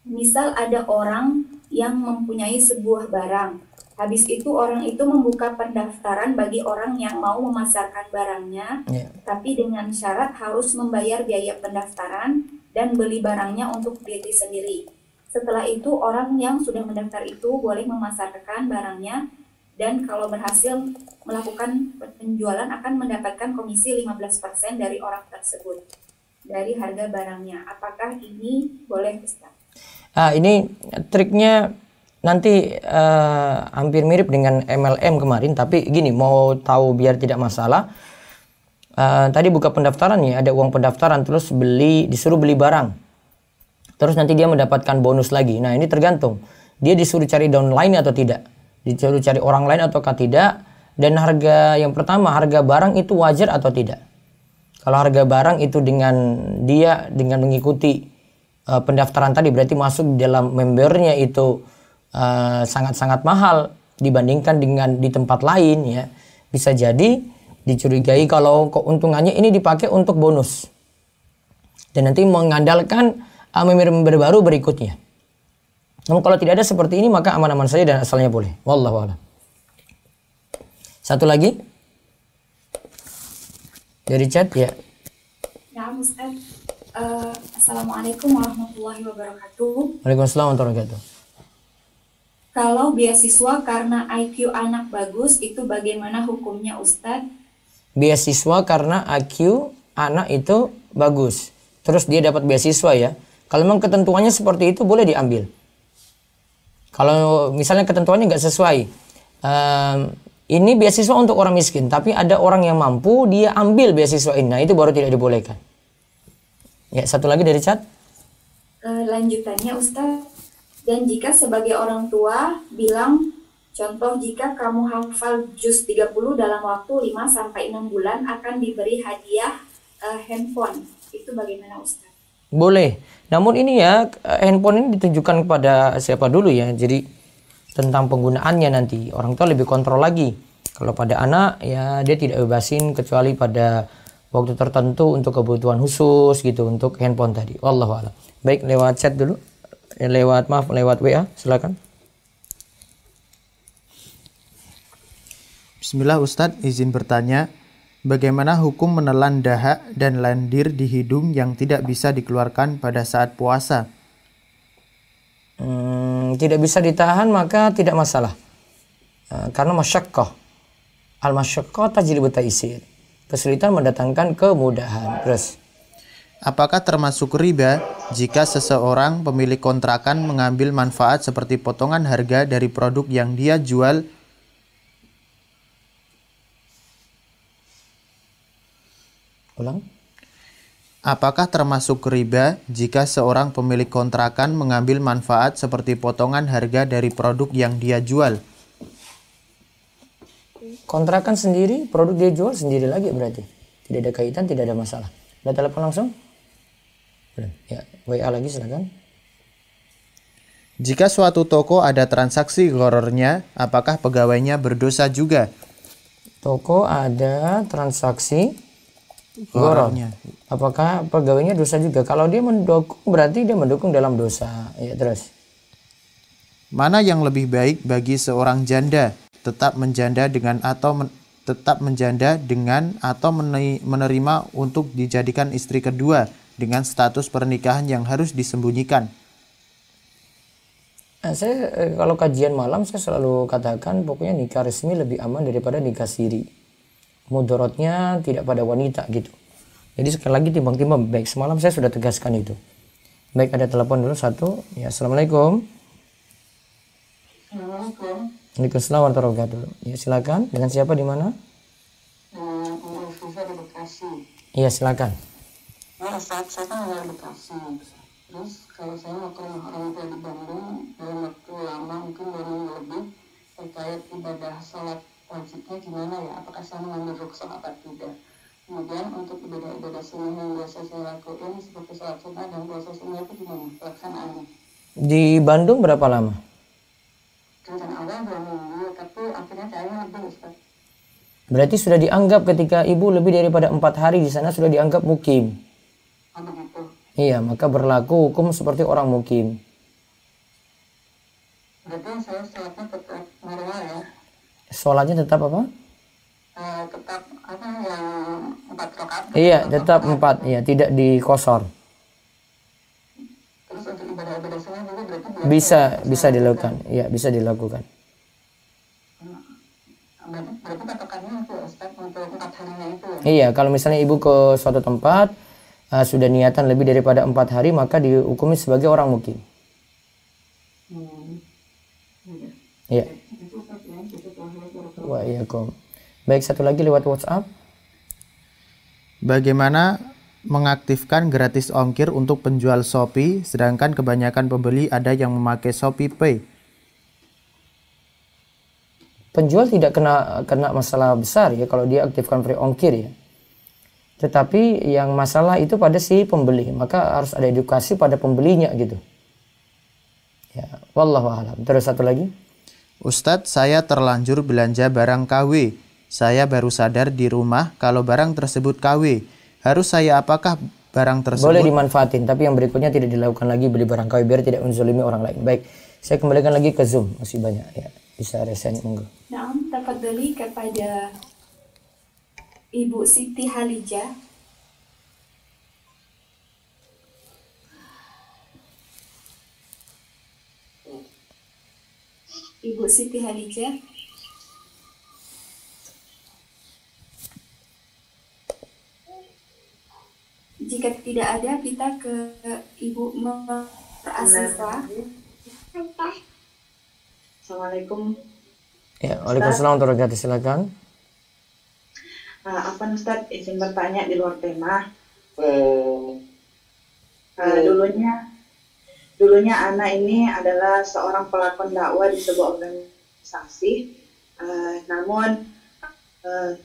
misal ada orang yang mempunyai sebuah barang, habis itu orang itu membuka pendaftaran bagi orang yang mau memasarkan barangnya, tapi dengan syarat harus membayar biaya pendaftaran dan beli barangnya untuk diri sendiri. Setelah itu orang yang sudah mendaftar itu boleh memasarkan barangnya, dan kalau berhasil melakukan penjualan akan mendapatkan komisi 15% dari orang tersebut dari harga barangnya. Apakah ini boleh, Ustaz? Ini triknya nanti hampir mirip dengan MLM kemarin, tapi gini, mau tahu biar tidak masalah. Tadi buka pendaftaran ya, ada uang pendaftaran, terus disuruh beli barang. Terus nanti dia mendapatkan bonus lagi. Nah, ini tergantung. Dia disuruh cari downline atau tidak. Disuruh cari orang lain ataukah tidak. Dan harga yang pertama, harga barang itu wajar atau tidak. Kalau harga barang itu dengan mengikuti pendaftaran tadi, berarti masuk di dalam membernya itu sangat-sangat mahal dibandingkan dengan di tempat lain ya. Bisa jadi dicurigai kalau keuntungannya ini dipakai untuk bonus. Dan nanti mengandalkan member baru berikutnya. Namun kalau tidak ada seperti ini maka aman-aman saja dan asalnya boleh. Wallahu a'lam. Satu lagi dari chat ya. Ya, Ustaz. Assalamualaikum warahmatullahi wabarakatuh. Waalaikumsalam warahmatullahi wabarakatuh. Kalau beasiswa karena IQ anak bagus, itu bagaimana hukumnya, Ustaz? Beasiswa karena IQ anak itu bagus, terus dia dapat beasiswa ya. Kalau memang ketentuannya seperti itu boleh diambil. Kalau misalnya ketentuannya nggak sesuai, ini beasiswa untuk orang miskin, tapi ada orang yang mampu, dia ambil beasiswa ini, nah itu baru tidak dibolehkan. Ya, satu lagi dari chat. Lanjutannya Ustaz, dan jika sebagai orang tua bilang, contoh jika kamu hafal juz 30 dalam waktu 5-6 bulan akan diberi hadiah handphone, itu bagaimana Ustaz? Boleh, namun ini ya handphone ini ditujukan kepada siapa dulu ya, jadi tentang penggunaannya nanti orang tua lebih kontrol lagi. Kalau pada anak ya dia tidak bebasin kecuali pada waktu tertentu untuk kebutuhan khusus gitu untuk handphone tadi. Wallahu a'lam. Baik, lewat chat dulu. Lewat WA, silakan. Bismillah Ustadz, izin bertanya, bagaimana hukum menelan dahak dan lendir di hidung yang tidak bisa dikeluarkan pada saat puasa? Tidak bisa ditahan maka tidak masalah. Karena masyaqqah. Al-masyaqqah tajlibu taisir. Kesulitan mendatangkan kemudahan. Terus. Apakah termasuk riba jika seseorang pemilik kontrakan mengambil manfaat seperti potongan harga dari produk yang dia jual? Ulang. Apakah termasuk riba jika seorang pemilik kontrakan mengambil manfaat seperti potongan harga dari produk yang dia jual? Kontrakan sendiri, produk dia jual sendiri lagi berarti. Tidak ada kaitan, tidak ada masalah. Ada telepon langsung? Ya, WA lagi silakan. Jika suatu toko ada transaksi gharornya, apakah pegawainya berdosa juga? Toko ada transaksi gharornya. Apakah pegawainya dosa juga? Kalau dia mendukung berarti dia mendukung dalam dosa. Ya, terus. Mana yang lebih baik bagi seorang janda? Tetap menjanda dengan atau menerima untuk dijadikan istri kedua dengan status pernikahan yang harus disembunyikan? Saya kalau kajian malam saya selalu katakan pokoknya nikah resmi lebih aman daripada nikah siri. Mudaratnya tidak pada wanita gitu. Jadi sekali lagi timbang-timbang baik, semalam saya sudah tegaskan itu. Baik, ada telepon dulu satu. Ya, assalamualaikum. Assalamualaikum. Waalaikumsalam warahmatullahi wabarakatuh. Ya, silakan. Dengan siapa di mana? Saya di Bekasi. Iya, silakan. Nah, saya kan di Bekasi. Terus kalau saya mau ke rumah orang tua di Bandung dalam waktu lama, mungkin 2 minggu lebih, terkait ibadah sholat wajibnya gimana ya? Apakah saya mengambil rukhsah apa tidak? Kemudian untuk ibadah-ibadah sunnah yang biasa saya lakukan seperti sholat sunnah dan puasa sunnah itu gimana pelaksanaannya? Di Bandung berapa lama? awalnya 2 minggu, tapi akhirnya kayaknya lebih Ustaz. Berarti sudah dianggap ketika ibu lebih daripada 4 hari di sana sudah dianggap mukim. Oh begitu. Iya, maka berlaku hukum seperti orang mukim. Berarti saya sholatnya tetap normal ya? Sholatnya tetap apa? Tetap apa yang 4 rakaat? Iya, tetap 4. Iya, tidak dikosor. Terus untuk ibadah-ibadah sunnah juga berarti Bisa dilakukan. Iya, bisa dilakukan. Berarti patokannya itu Ustaz untuk 4 harinya itu ya? Iya, kalau misalnya ibu ke suatu tempat sudah niatan lebih daripada 4 hari, maka dihukumi sebagai orang mukim. Iya. Waalaikumsalam. Baik, satu lagi lewat WhatsApp. Bagaimana mengaktifkan gratis ongkir untuk penjual Shopee, sedangkan kebanyakan pembeli ada yang memakai Shopee Pay? Penjual tidak kena masalah besar ya kalau dia aktifkan free ongkir ya. Tetapi yang masalah itu pada si pembeli, maka harus ada edukasi pada pembelinya gitu. Ya, wallahu a'lam. Terus satu lagi. Ustadz, saya terlanjur belanja barang KW. Saya baru sadar di rumah kalau barang tersebut KW. Harus saya apakah barang tersebut? Boleh dimanfaatin, tapi yang berikutnya tidak dilakukan lagi beli barang KW biar tidak menzalimi orang lain. Baik, saya kembalikan lagi ke Zoom, masih banyak ya. Bisa resen monggo. Nah, tafadhali kepada Ibu Siti Halijah. Ibu Siti Halijah. Jika tidak ada, kita ke Ibu Asifah. Assalamualaikum. Ya, waalaikumsalam warahmatullahi wabarakatuh. Silakan. Apa Ustadz izin bertanya di luar tema? Dulunya Ana ini adalah seorang pelakon dakwah di sebuah organisasi. Namun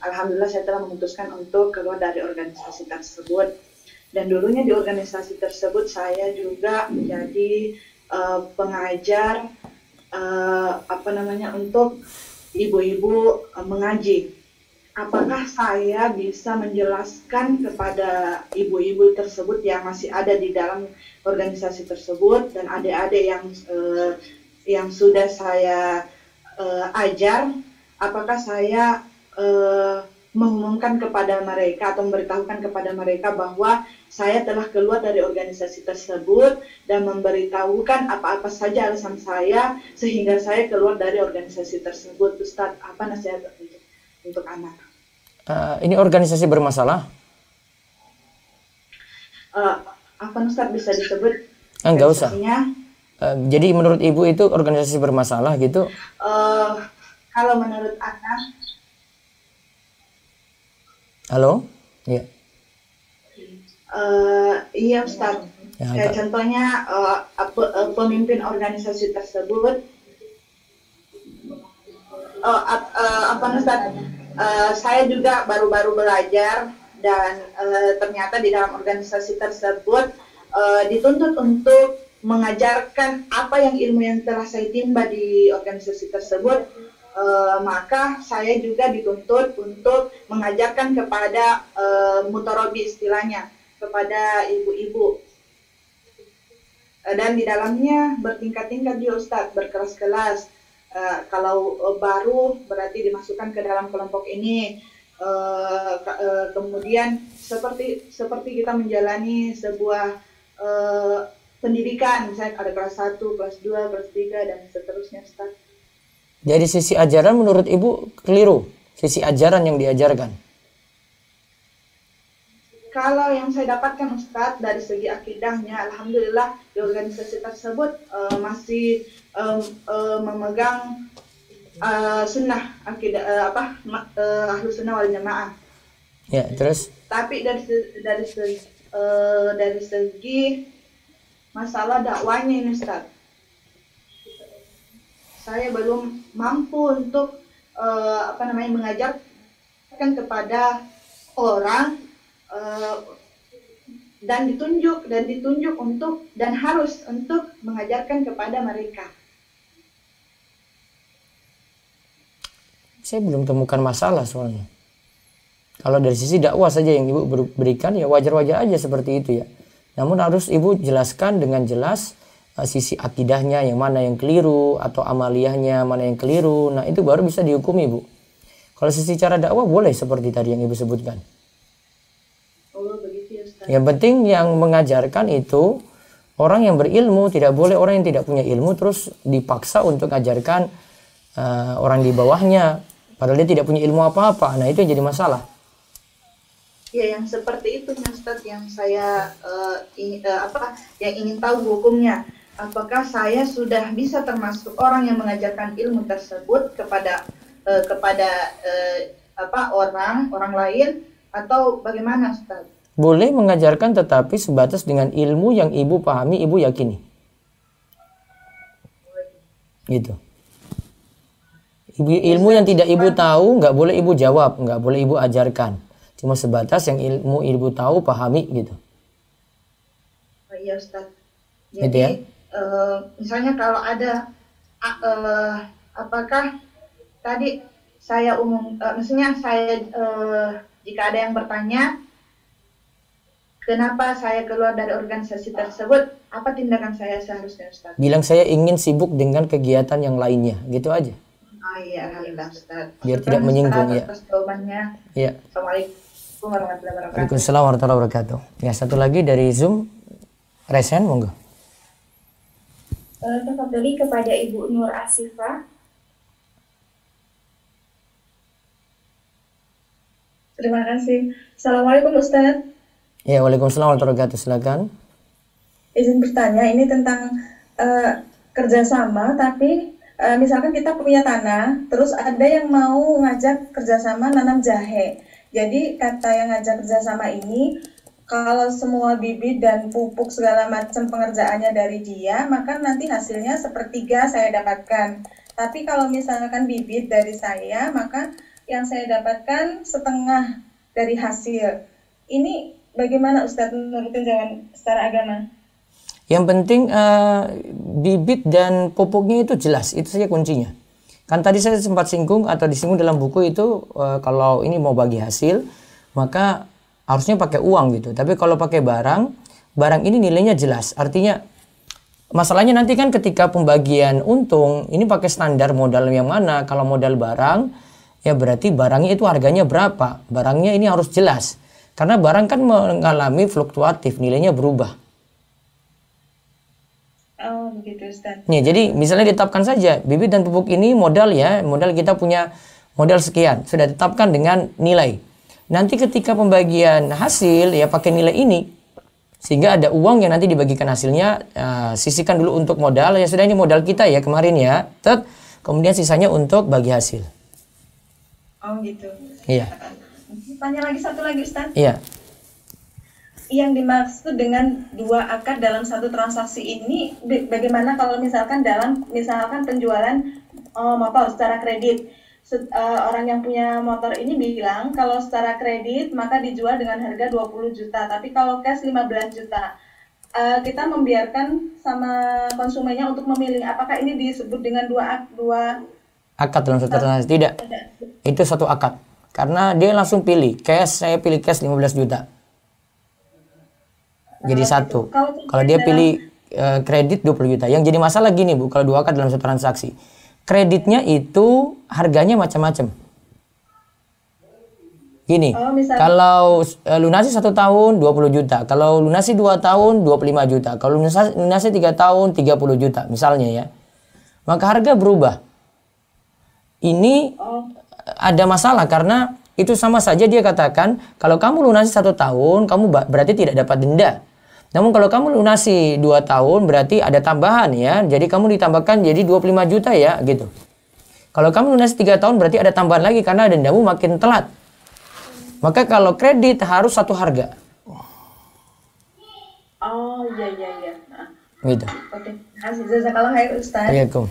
alhamdulillah saya telah memutuskan untuk keluar dari organisasi tersebut. Dan dulunya di organisasi tersebut saya juga menjadi pengajar untuk ibu-ibu mengaji. Apakah saya bisa menjelaskan kepada ibu-ibu tersebut yang masih ada di dalam organisasi tersebut dan adik-adik yang sudah saya ajar, apakah saya mengumumkan kepada mereka atau memberitahukan kepada mereka bahwa saya telah keluar dari organisasi tersebut dan memberitahukan apa-apa saja alasan saya sehingga saya keluar dari organisasi tersebut. Ustadz, apa nasihat untuk anak? Ini organisasi bermasalah? Apa Ustadz bisa disebut? Enggak usah. Jadi menurut ibu itu organisasi bermasalah gitu? Kalau menurut anak. Halo? Iya. Iya Ustadz. Ya, contohnya pemimpin organisasi tersebut. Ustadz? Saya juga baru-baru belajar dan ternyata di dalam organisasi tersebut dituntut untuk mengajarkan apa yang ilmu yang telah saya timba di organisasi tersebut. Maka saya juga dituntut untuk mengajarkan kepada mutorobi istilahnya, kepada ibu-ibu. Dan di dalamnya bertingkat-tingkat dia Ustadz, berkelas-kelas. Kalau baru berarti dimasukkan ke dalam kelompok ini. Kemudian seperti kita menjalani sebuah pendidikan, misalnya ada kelas 1, kelas 2, kelas 3 dan seterusnya Ustaz. Jadi sisi ajaran menurut ibu keliru, sisi ajaran yang diajarkan. Kalau yang saya dapatkan Ustadz dari segi akidahnya, alhamdulillah di organisasi tersebut masih memegang sunnah akidah ahlu sunnah wal jamaah. Ya, terus? Tapi dari segi masalah dakwanya ini Ustaz, saya belum mampu untuk mengajarkan kepada orang dan ditunjuk untuk dan harus untuk mengajarkan kepada mereka. Saya belum temukan masalah soalnya. Kalau dari sisi dakwah saja yang ibu berikan ya wajar-wajar aja seperti itu ya. Namun harus ibu jelaskan dengan jelas sisi akidahnya yang mana yang keliru atau amaliyahnya mana yang keliru. Nah itu baru bisa dihukumi ibu. Kalau sisi cara dakwah boleh seperti tadi yang ibu sebutkan. Oh begitu ya Ustaz. Yang penting yang mengajarkan itu orang yang berilmu, tidak boleh orang yang tidak punya ilmu terus dipaksa untuk mengajarkan orang di bawahnya. Padahal dia tidak punya ilmu apa-apa. Nah itu yang jadi masalah. Ya, yang seperti itu Ustaz yang saya yang ingin tahu hukumnya. Apakah saya sudah bisa termasuk orang yang mengajarkan ilmu tersebut kepada orang lain atau bagaimana Ustaz? Boleh mengajarkan tetapi sebatas dengan ilmu yang ibu pahami, ibu yakini. Gitu. Ilmu yang tidak ibu tahu nggak boleh ibu jawab, nggak boleh ibu ajarkan. Cuma sebatas yang ilmu ibu tahu, pahami gitu. Oh, iya Ustaz. Gitu Jadi ya? Misalnya kalau ada apakah tadi saya maksudnya saya jika ada yang bertanya kenapa saya keluar dari organisasi tersebut, apa tindakan saya seharusnya Ustaz? Bilang saya ingin sibuk dengan kegiatan yang lainnya, gitu aja. Oh iya, alhamdulillah Ustaz. Biar tidak menyinggung ya. Atas jawabannya. Iya. Assalamualaikum warahmatullahi wabarakatuh. Waalaikumsalam warahmatullahi wabarakatuh. Ya, satu lagi dari Zoom, Resen, monggo. Tafadhali kepada Ibu Nur Asifah. Terima kasih. Assalamualaikum Ustaz. Ya, waalaikumsalam warahmatullahi wabarakatuh. Silakan. Izin bertanya, ini tentang kerjasama, tapi misalkan kita punya tanah, terus ada yang mau ngajak kerjasama nanam jahe. Jadi kata yang ngajak kerjasama ini, kalau semua bibit dan pupuk segala macam pengerjaannya dari dia, maka nanti hasilnya sepertiga saya dapatkan. Tapi kalau misalkan bibit dari saya, maka yang saya dapatkan setengah dari hasil. Ini bagaimana Ustadz menurut tunjangan secara agama? Yang penting bibit dan pupuknya itu jelas, itu saja kuncinya. Kan tadi saya sempat singgung atau disinggung dalam buku itu kalau ini mau bagi hasil, maka harusnya pakai uang gitu. Tapi kalau pakai barang ini nilainya jelas. Artinya masalahnya nanti kan ketika pembagian untung, ini pakai standar modal yang mana. Kalau modal barang, ya berarti barangnya itu harganya berapa. Barangnya ini harus jelas. Karena barang kan mengalami fluktuatif, nilainya berubah. Oh begitu Ustaz. Nih, jadi misalnya ditetapkan saja bibit dan pupuk ini modal ya, modal kita punya modal sekian, sudah ditetapkan dengan nilai. Nanti ketika pembagian hasil ya pakai nilai ini, sehingga ada uang yang nanti dibagikan hasilnya, sisihkan dulu untuk modal, ya sudah ini modal kita ya kemarin ya, kemudian sisanya untuk bagi hasil. Oh gitu. Iya. Tanya lagi satu lagi Ustaz. Iya. Yang dimaksud dengan dua akad dalam satu transaksi ini bagaimana kalau misalkan penjualan motor secara kredit, orang yang punya motor ini bilang kalau secara kredit maka dijual dengan harga 20 juta, tapi kalau cash 15 juta. Kita membiarkan sama konsumennya untuk memilih apakah ini disebut dengan dua akad dalam satu transaksi? Tidak. Itu satu akad. Karena dia langsung pilih cash, saya pilih cash 15 juta. Jadi satu. Kalau dia pilih kredit 20 juta. Yang jadi masalah gini Bu, kalau dua akad dalam satu transaksi. Kreditnya itu harganya macam-macam. Gini, kalau lunasi 1 tahun 20 juta. Kalau lunasi 2 tahun 25 juta. Kalau lunasi 3 tahun 30 juta misalnya ya. Maka harga berubah. Ini ada masalah karena itu sama saja dia katakan kalau kamu lunasi 1 tahun kamu berarti tidak dapat denda. Namun kalau kamu lunasi 2 tahun berarti ada tambahan ya. Jadi kamu ditambahkan jadi 25 juta ya gitu. Kalau kamu lunasi 3 tahun berarti ada tambahan lagi karena dendamu makin telat. Maka kalau kredit harus satu harga. Oh iya. Gitu. Oke. Jazakallah khair Ustaz. Assalamualaikum.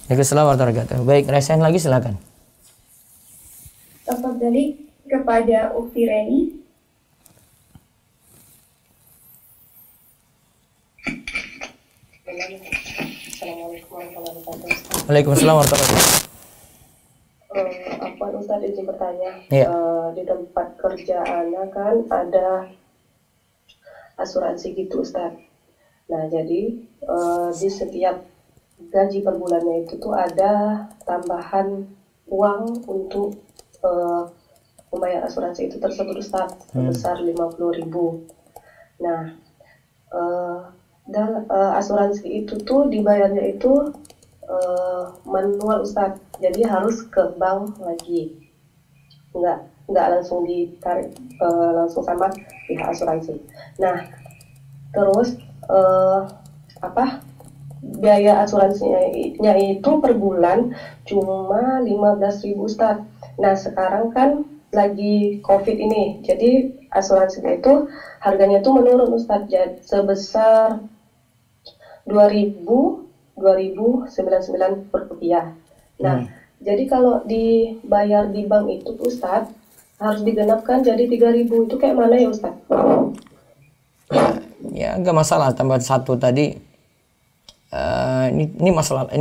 Waalaikumsalam warahmatullahi wabarakatuh. Baik, resen lagi silakan. Tafadhali kepada Ukti Reni. Assalamualaikum warahmatullahi wabarakatuh. Waalaikumsalam warahmatullahi wabarakatuh. Apa Ustadz izin bertanya? Iya. Di tempat kerja Ana kan ada asuransi gitu Ustadz. Nah jadi di setiap gaji per bulannya itu tuh ada tambahan uang untuk membayar asuransi itu tersebut Ustadz sebesar 50.000. Nah dan asuransi itu tuh dibayarnya itu manual Ustadz, jadi harus ke bank lagi, nggak langsung ditarik langsung sama pihak asuransi. Nah terus biaya asuransinya itu per bulan cuma 15.000 Ustadz. Nah sekarang kan lagi COVID ini, jadi asuransinya itu harganya tuh menurun Ustadz, jadi sebesar 2.099 per rupiah. Nah, jadi kalau dibayar di bank itu Ustadz harus digenapkan jadi 3.000. Itu kayak mana ya Ustadz? Ya nggak masalah, tambah satu tadi. Ini masalah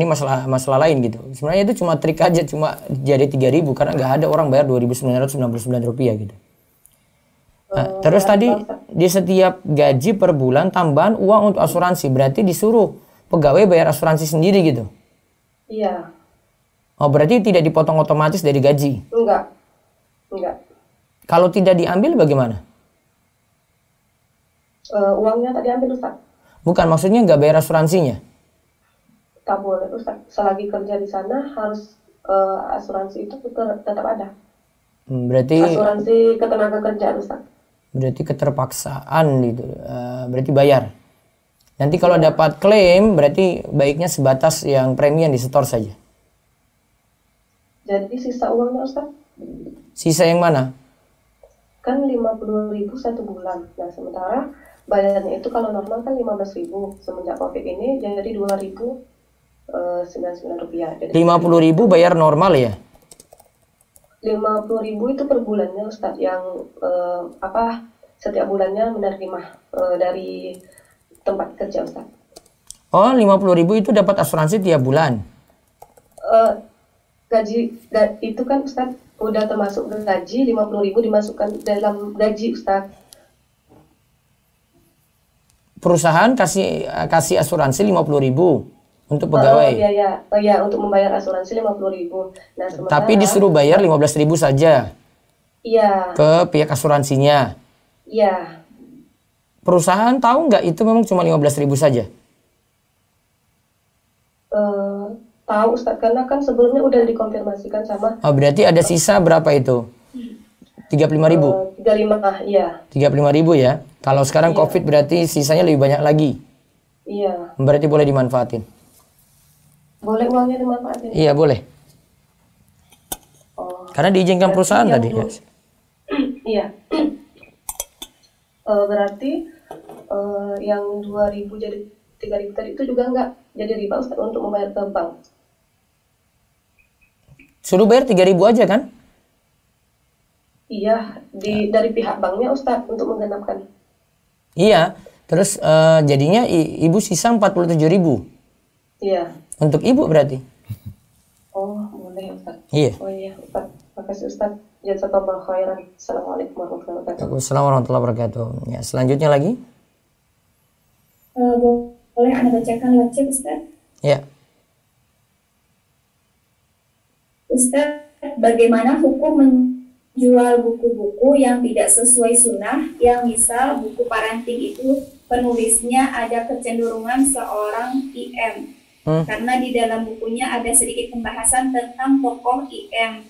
lain gitu. Sebenarnya itu cuma trik aja, cuma jadi 3.000 karena nggak ada orang bayar 2.999 rupiah gitu. Nah, terus tadi di setiap gaji per bulan tambahan uang untuk asuransi, berarti disuruh pegawai bayar asuransi sendiri gitu? Iya. Oh berarti tidak dipotong otomatis dari gaji? Enggak. Kalau tidak diambil bagaimana? Uangnya tak diambil Ustaz? Bukan, maksudnya nggak bayar asuransinya? Tak boleh Ustaz. Selagi kerja di sana harus asuransi itu tetap ada. Berarti asuransi ketenaga kerjaan Ustaz. Berarti keterpaksaan gitu. Berarti bayar. Nanti kalau dapat klaim berarti baiknya sebatas yang premi yang disetor saja. Jadi sisa uangnya Ustaz? Sisa yang mana? Kan 50.000 satu bulan. Nah sementara bayarnya itu kalau normal kan 15.000. Semenjak COVID ini jadi 2.099 rupiah. 50.000 bayar normal ya? 50.000 itu per bulannya Ustaz, yang setiap bulannya menerima dari tempat kerja Ustaz. Oh 50.000 itu dapat asuransi tiap bulan? Gaji itu kan Ustaz udah termasuk gaji, 50.000 dimasukkan dalam gaji Ustaz. Perusahaan kasih asuransi 50.000 untuk pegawai. Iya, untuk membayar asuransi 50.000. Nah, tapi disuruh bayar 15.000 saja. Iya. Ke pihak asuransinya. Iya. Perusahaan tahu nggak itu memang cuma 15.000 saja? Tahu Ustaz, karena kan sebelumnya udah dikonfirmasikan sama. Oh, berarti ada sisa berapa itu? 35.000? 35, iya. 35.000 ya. Kalau sekarang Iya. COVID berarti sisanya lebih banyak lagi. Iya. Berarti boleh dimanfaatin. Boleh uangnya dimanfaatin? Iya, boleh. Karena diizinkan perusahaan tadi. Ya. Iya. Berarti yang 2.000 jadi 3.000 tadi itu juga enggak jadi riba Ustaz untuk membayar ke bank. Suruh bayar 3.000 aja kan? Iya, dari pihak banknya Ustaz untuk menggenapkan. Iya. Terus jadinya ibu sisa 47.000. Iya. Untuk ibu berarti? Oh, boleh Ustaz. Iya. Oh iya, Ustaz. Makasih Ustaz. Jazakallahu khairan. Assalamualaikum warahmatullahi wabarakatuh. Waalaikumsalam warahmatullahi wabarakatuh. Ya, selanjutnya lagi? Boleh Anda bacakan lewat chat Ustaz? Ya. Ustaz, bagaimana hukum menjual buku-buku yang tidak sesuai sunnah, yang misal buku parenting itu penulisnya ada kecenderungan seorang IM, karena di dalam bukunya ada sedikit pembahasan tentang tokoh IM.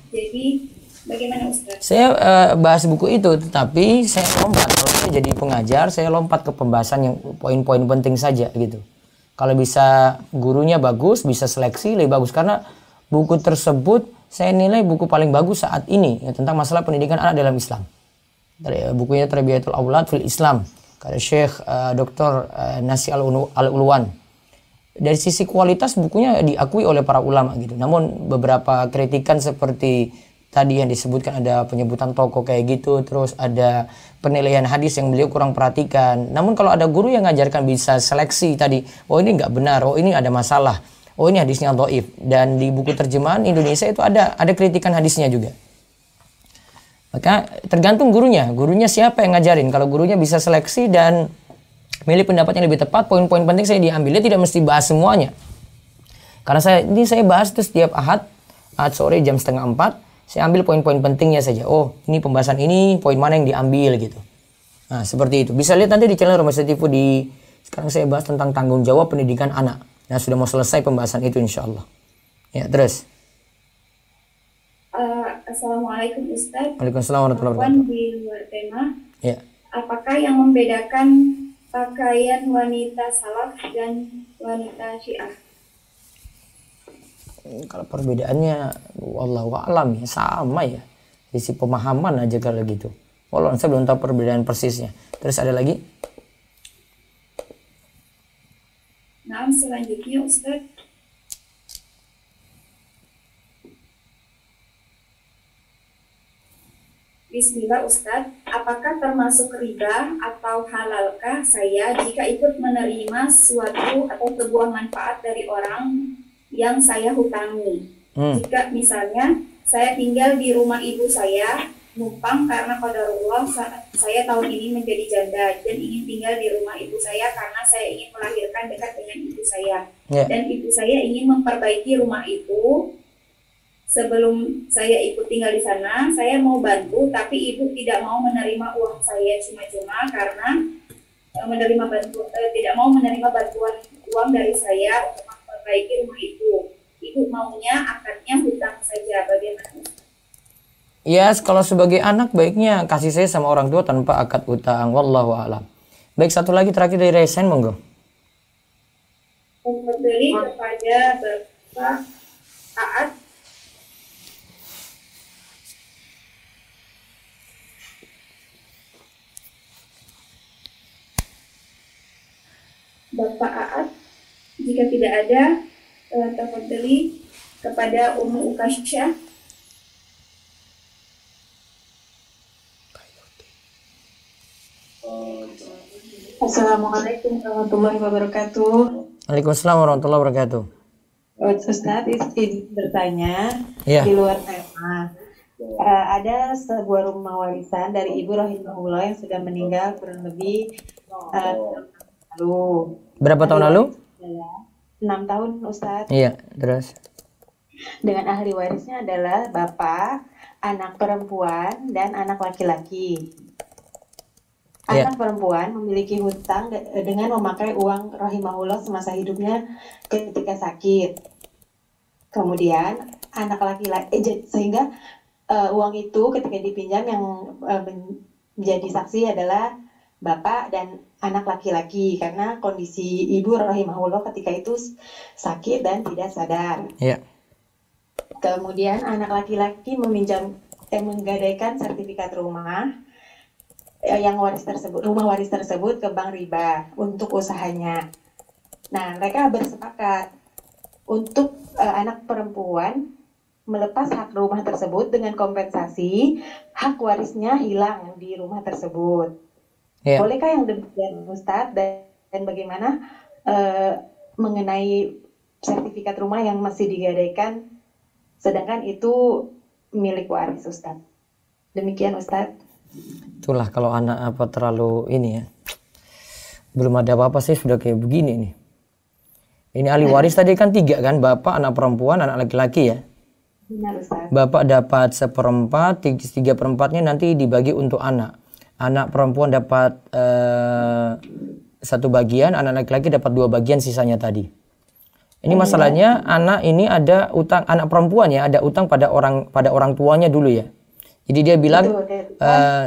Jadi bagaimana Ustaz? Saya bahas buku itu, tetapi saya lompat. Kalau saya jadi pengajar, saya lompat ke pembahasan yang poin-poin penting saja gitu. Kalau bisa gurunya bagus, bisa seleksi lebih bagus. Karena buku tersebut saya nilai buku paling bagus saat ini ya, tentang masalah pendidikan anak dalam Islam. Bukunya Tarbiyatul Aulad fil Islam, karya Syekh Dr. Nasi Al-Ulwan. Dari sisi kualitas bukunya diakui oleh para ulama gitu. Namun beberapa kritikan seperti tadi yang disebutkan, ada penyebutan tokoh kayak gitu, terus ada penilaian hadis yang beliau kurang perhatikan. Namun kalau ada guru yang ngajarkan bisa seleksi tadi, oh ini nggak benar, oh ini ada masalah, oh ini hadisnya dhaif, dan di buku terjemahan Indonesia itu ada kritikan hadisnya juga. Maka tergantung gurunya siapa yang ngajarin. Kalau gurunya bisa seleksi dan milih pendapat yang lebih tepat, poin-poin penting saya diambil. Dia tidak mesti bahas semuanya. Karena saya bahas itu setiap ahad sore jam 3:30, saya ambil poin-poin pentingnya saja. Oh, ini pembahasan ini, poin mana yang diambil gitu. Nah, seperti itu. Bisa lihat nanti di channel Rumah Setifu sekarang saya bahas tentang tanggung jawab pendidikan anak. Nah, sudah mau selesai pembahasan itu insya Allah. Ya, terus. Assalamualaikum Ustaz. Waalaikumsalam warahmatullahi wabarakatuh. Di luar tema. Ya. Apakah yang membedakan pakaian wanita salaf dan wanita syiah? Kalau perbedaannya wallahu a'lam ya, sama ya. Sisi pemahaman aja kalau gitu. Walau saya belum tahu perbedaan persisnya. Terus ada lagi? Nah, selanjutnya Ustaz. Bismillah Ustaz, apakah termasuk riba atau halalkah saya jika ikut menerima suatu atau sebuah manfaat dari orang yang saya hutangi? Jika misalnya saya tinggal di rumah ibu saya, numpang karena qadarullah saya tahun ini menjadi janda dan ingin tinggal di rumah ibu saya karena saya ingin melahirkan dekat dengan ibu saya. Dan ibu saya ingin memperbaiki rumah itu. Sebelum saya ikut tinggal di sana, saya mau bantu, tapi ibu tidak mau menerima uang saya cuma-cuma karena tidak mau menerima bantuan uang dari saya untuk memperbaiki rumah itu. Ibu maunya akadnya hutang saja. Bagaimana? Ya, kalau sebagai anak baiknya kasih saya sama orang tua tanpa akad hutang. Wallahu a'lam. Baik, satu lagi terakhir dari Resen, monggo. Memberi kepada Bapak Aat Bapak Aat, jika tidak ada, tafadhali kepada Ummu Ukasyah. Assalamualaikum warahmatullahi wabarakatuh. Waalaikumsalam warahmatullahi wabarakatuh. Ustaz, izin bertanya Ya. di luar tema. Ada sebuah rumah warisan dari Ibu rahimahullah yang sudah meninggal kurang lebih lalu. Berapa tahun lalu? 6 tahun Ustaz. Iya, terus. Dengan ahli warisnya adalah bapak, anak perempuan, dan anak laki-laki. Anak perempuan memiliki hutang dengan memakai uang rahimahullah semasa hidupnya ketika sakit. Kemudian anak laki-laki sehingga uang itu ketika dipinjam yang menjadi saksi adalah bapak dan anak laki-laki karena kondisi ibu rahimahullah ketika itu sakit dan tidak sadar. Iya. Kemudian anak laki-laki menggadaikan sertifikat rumah yang rumah waris tersebut ke bank riba untuk usahanya. Nah, mereka bersepakat untuk anak perempuan melepas hak rumah tersebut dengan kompensasi hak warisnya hilang di rumah tersebut. Yeah. Bolehkah yang demikian Ustadz, dan bagaimana mengenai sertifikat rumah yang masih digadaikan sedangkan itu milik waris Ustadz? Demikian Ustadz. Itulah kalau anak terlalu ini ya. Belum ada apa-apa sih sudah kayak begini nih. Ini ahli waris tadi kan 3 kan, bapak, anak perempuan, anak laki-laki ya. Benar Ustaz. Bapak dapat 1/4, 3/4-nya nanti dibagi untuk anak. Anak perempuan dapat 1 bagian, anak laki-laki dapat 2 bagian sisanya tadi. Ini masalahnya anak ini ada utang, anak perempuan ya, ada utang pada orang tuanya dulu ya. Jadi dia bilang,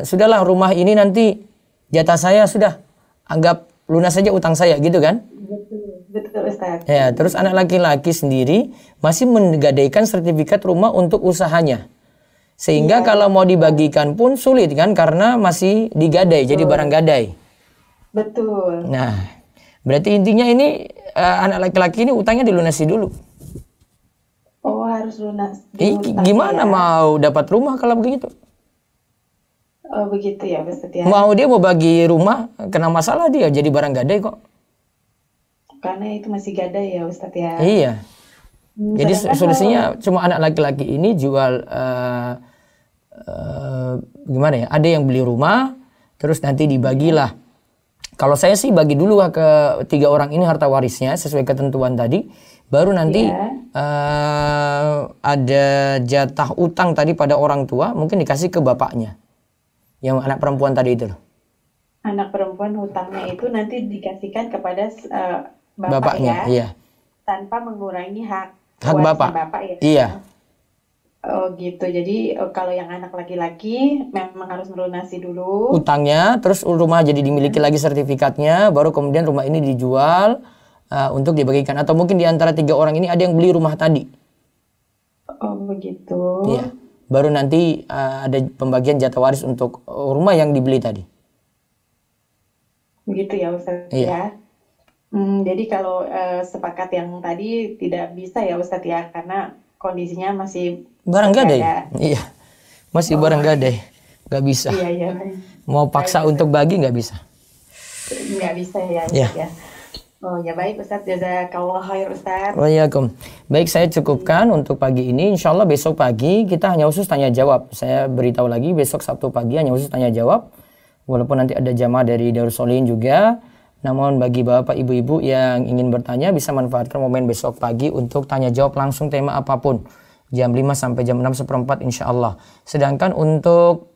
sudahlah rumah ini nanti jatah saya sudah, anggap lunas saja utang saya gitu kan? Betul Ustaz. Ya, terus anak laki-laki sendiri masih menggadaikan sertifikat rumah untuk usahanya. Sehingga kalau mau dibagikan pun sulit kan karena masih digadai, jadi barang gadai. Betul. Nah, berarti intinya ini anak laki-laki ini utangnya dilunasi dulu. Oh, harus lunas. Gimana mau dapat rumah kalau begitu? Oh, begitu ya, Ustaz ya. Dia mau bagi rumah, kena masalah dia jadi barang gadai kok. Karena itu masih gadai ya, Ustaz ya. Iya. Jadi solusinya cuma anak laki-laki ini jual gimana ya? Ada yang beli rumah, terus nanti dibagilah. Kalau saya sih bagi dulu ke 3 orang ini harta warisnya sesuai ketentuan tadi, baru nanti ada jatah utang tadi pada orang tua, mungkin dikasih ke bapaknya, yang anak perempuan tadi itu loh. Anak perempuan hutangnya itu nanti dikasihkan kepada bapaknya, iya. Tanpa mengurangi hak bapak ya. Iya. Oh gitu. Jadi kalau yang anak laki-laki memang harus melunasi dulu utangnya, terus rumah jadi dimiliki lagi sertifikatnya, baru kemudian rumah ini dijual untuk dibagikan. Atau mungkin di antara 3 orang ini ada yang beli rumah tadi. Oh begitu. Iya. Baru nanti ada pembagian jatah waris untuk rumah yang dibeli tadi. Begitu ya Ustaz iya. Ya. Jadi kalau sepakat yang tadi tidak bisa ya Ustaz ya, karena kondisinya masih barang gadai. Iya. Masih barang gadai. Nggak bisa. Iya. Mau paksa untuk bagi nggak bisa. Nggak bisa ya Ustaz ya. Oh ya baik Ustaz, jazakallah khair Ustaz. Waalaikumsalam. Baik, saya cukupkan untuk pagi ini. Insya Allah besok pagi kita hanya khusus tanya jawab. Saya beritahu lagi besok Sabtu pagi hanya khusus tanya jawab. Walaupun nanti ada jamaah dari Darussolin juga. Namun bagi bapak ibu-ibu yang ingin bertanya bisa manfaatkan momen besok pagi untuk tanya jawab langsung tema apapun. Jam 5 sampai jam 6:15 insya Allah. Sedangkan untuk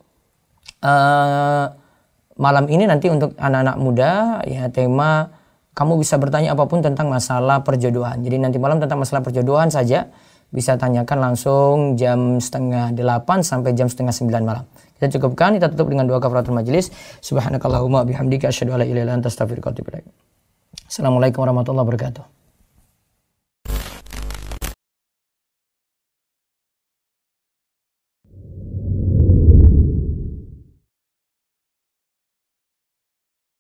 malam ini nanti untuk anak-anak muda ya tema kamu bisa bertanya apapun tentang masalah perjodohan. Jadi nanti malam tentang masalah perjodohan saja bisa tanyakan langsung jam 7:30 sampai jam 8:30 malam. Kita cukupkan, kita tutup dengan doa kafaratul majelis. Subhanakallahumma bihamdika asyhadu an la ilaha illa anta astaghfiruka wa atubu ilaik. Assalamualaikum warahmatullahi wabarakatuh.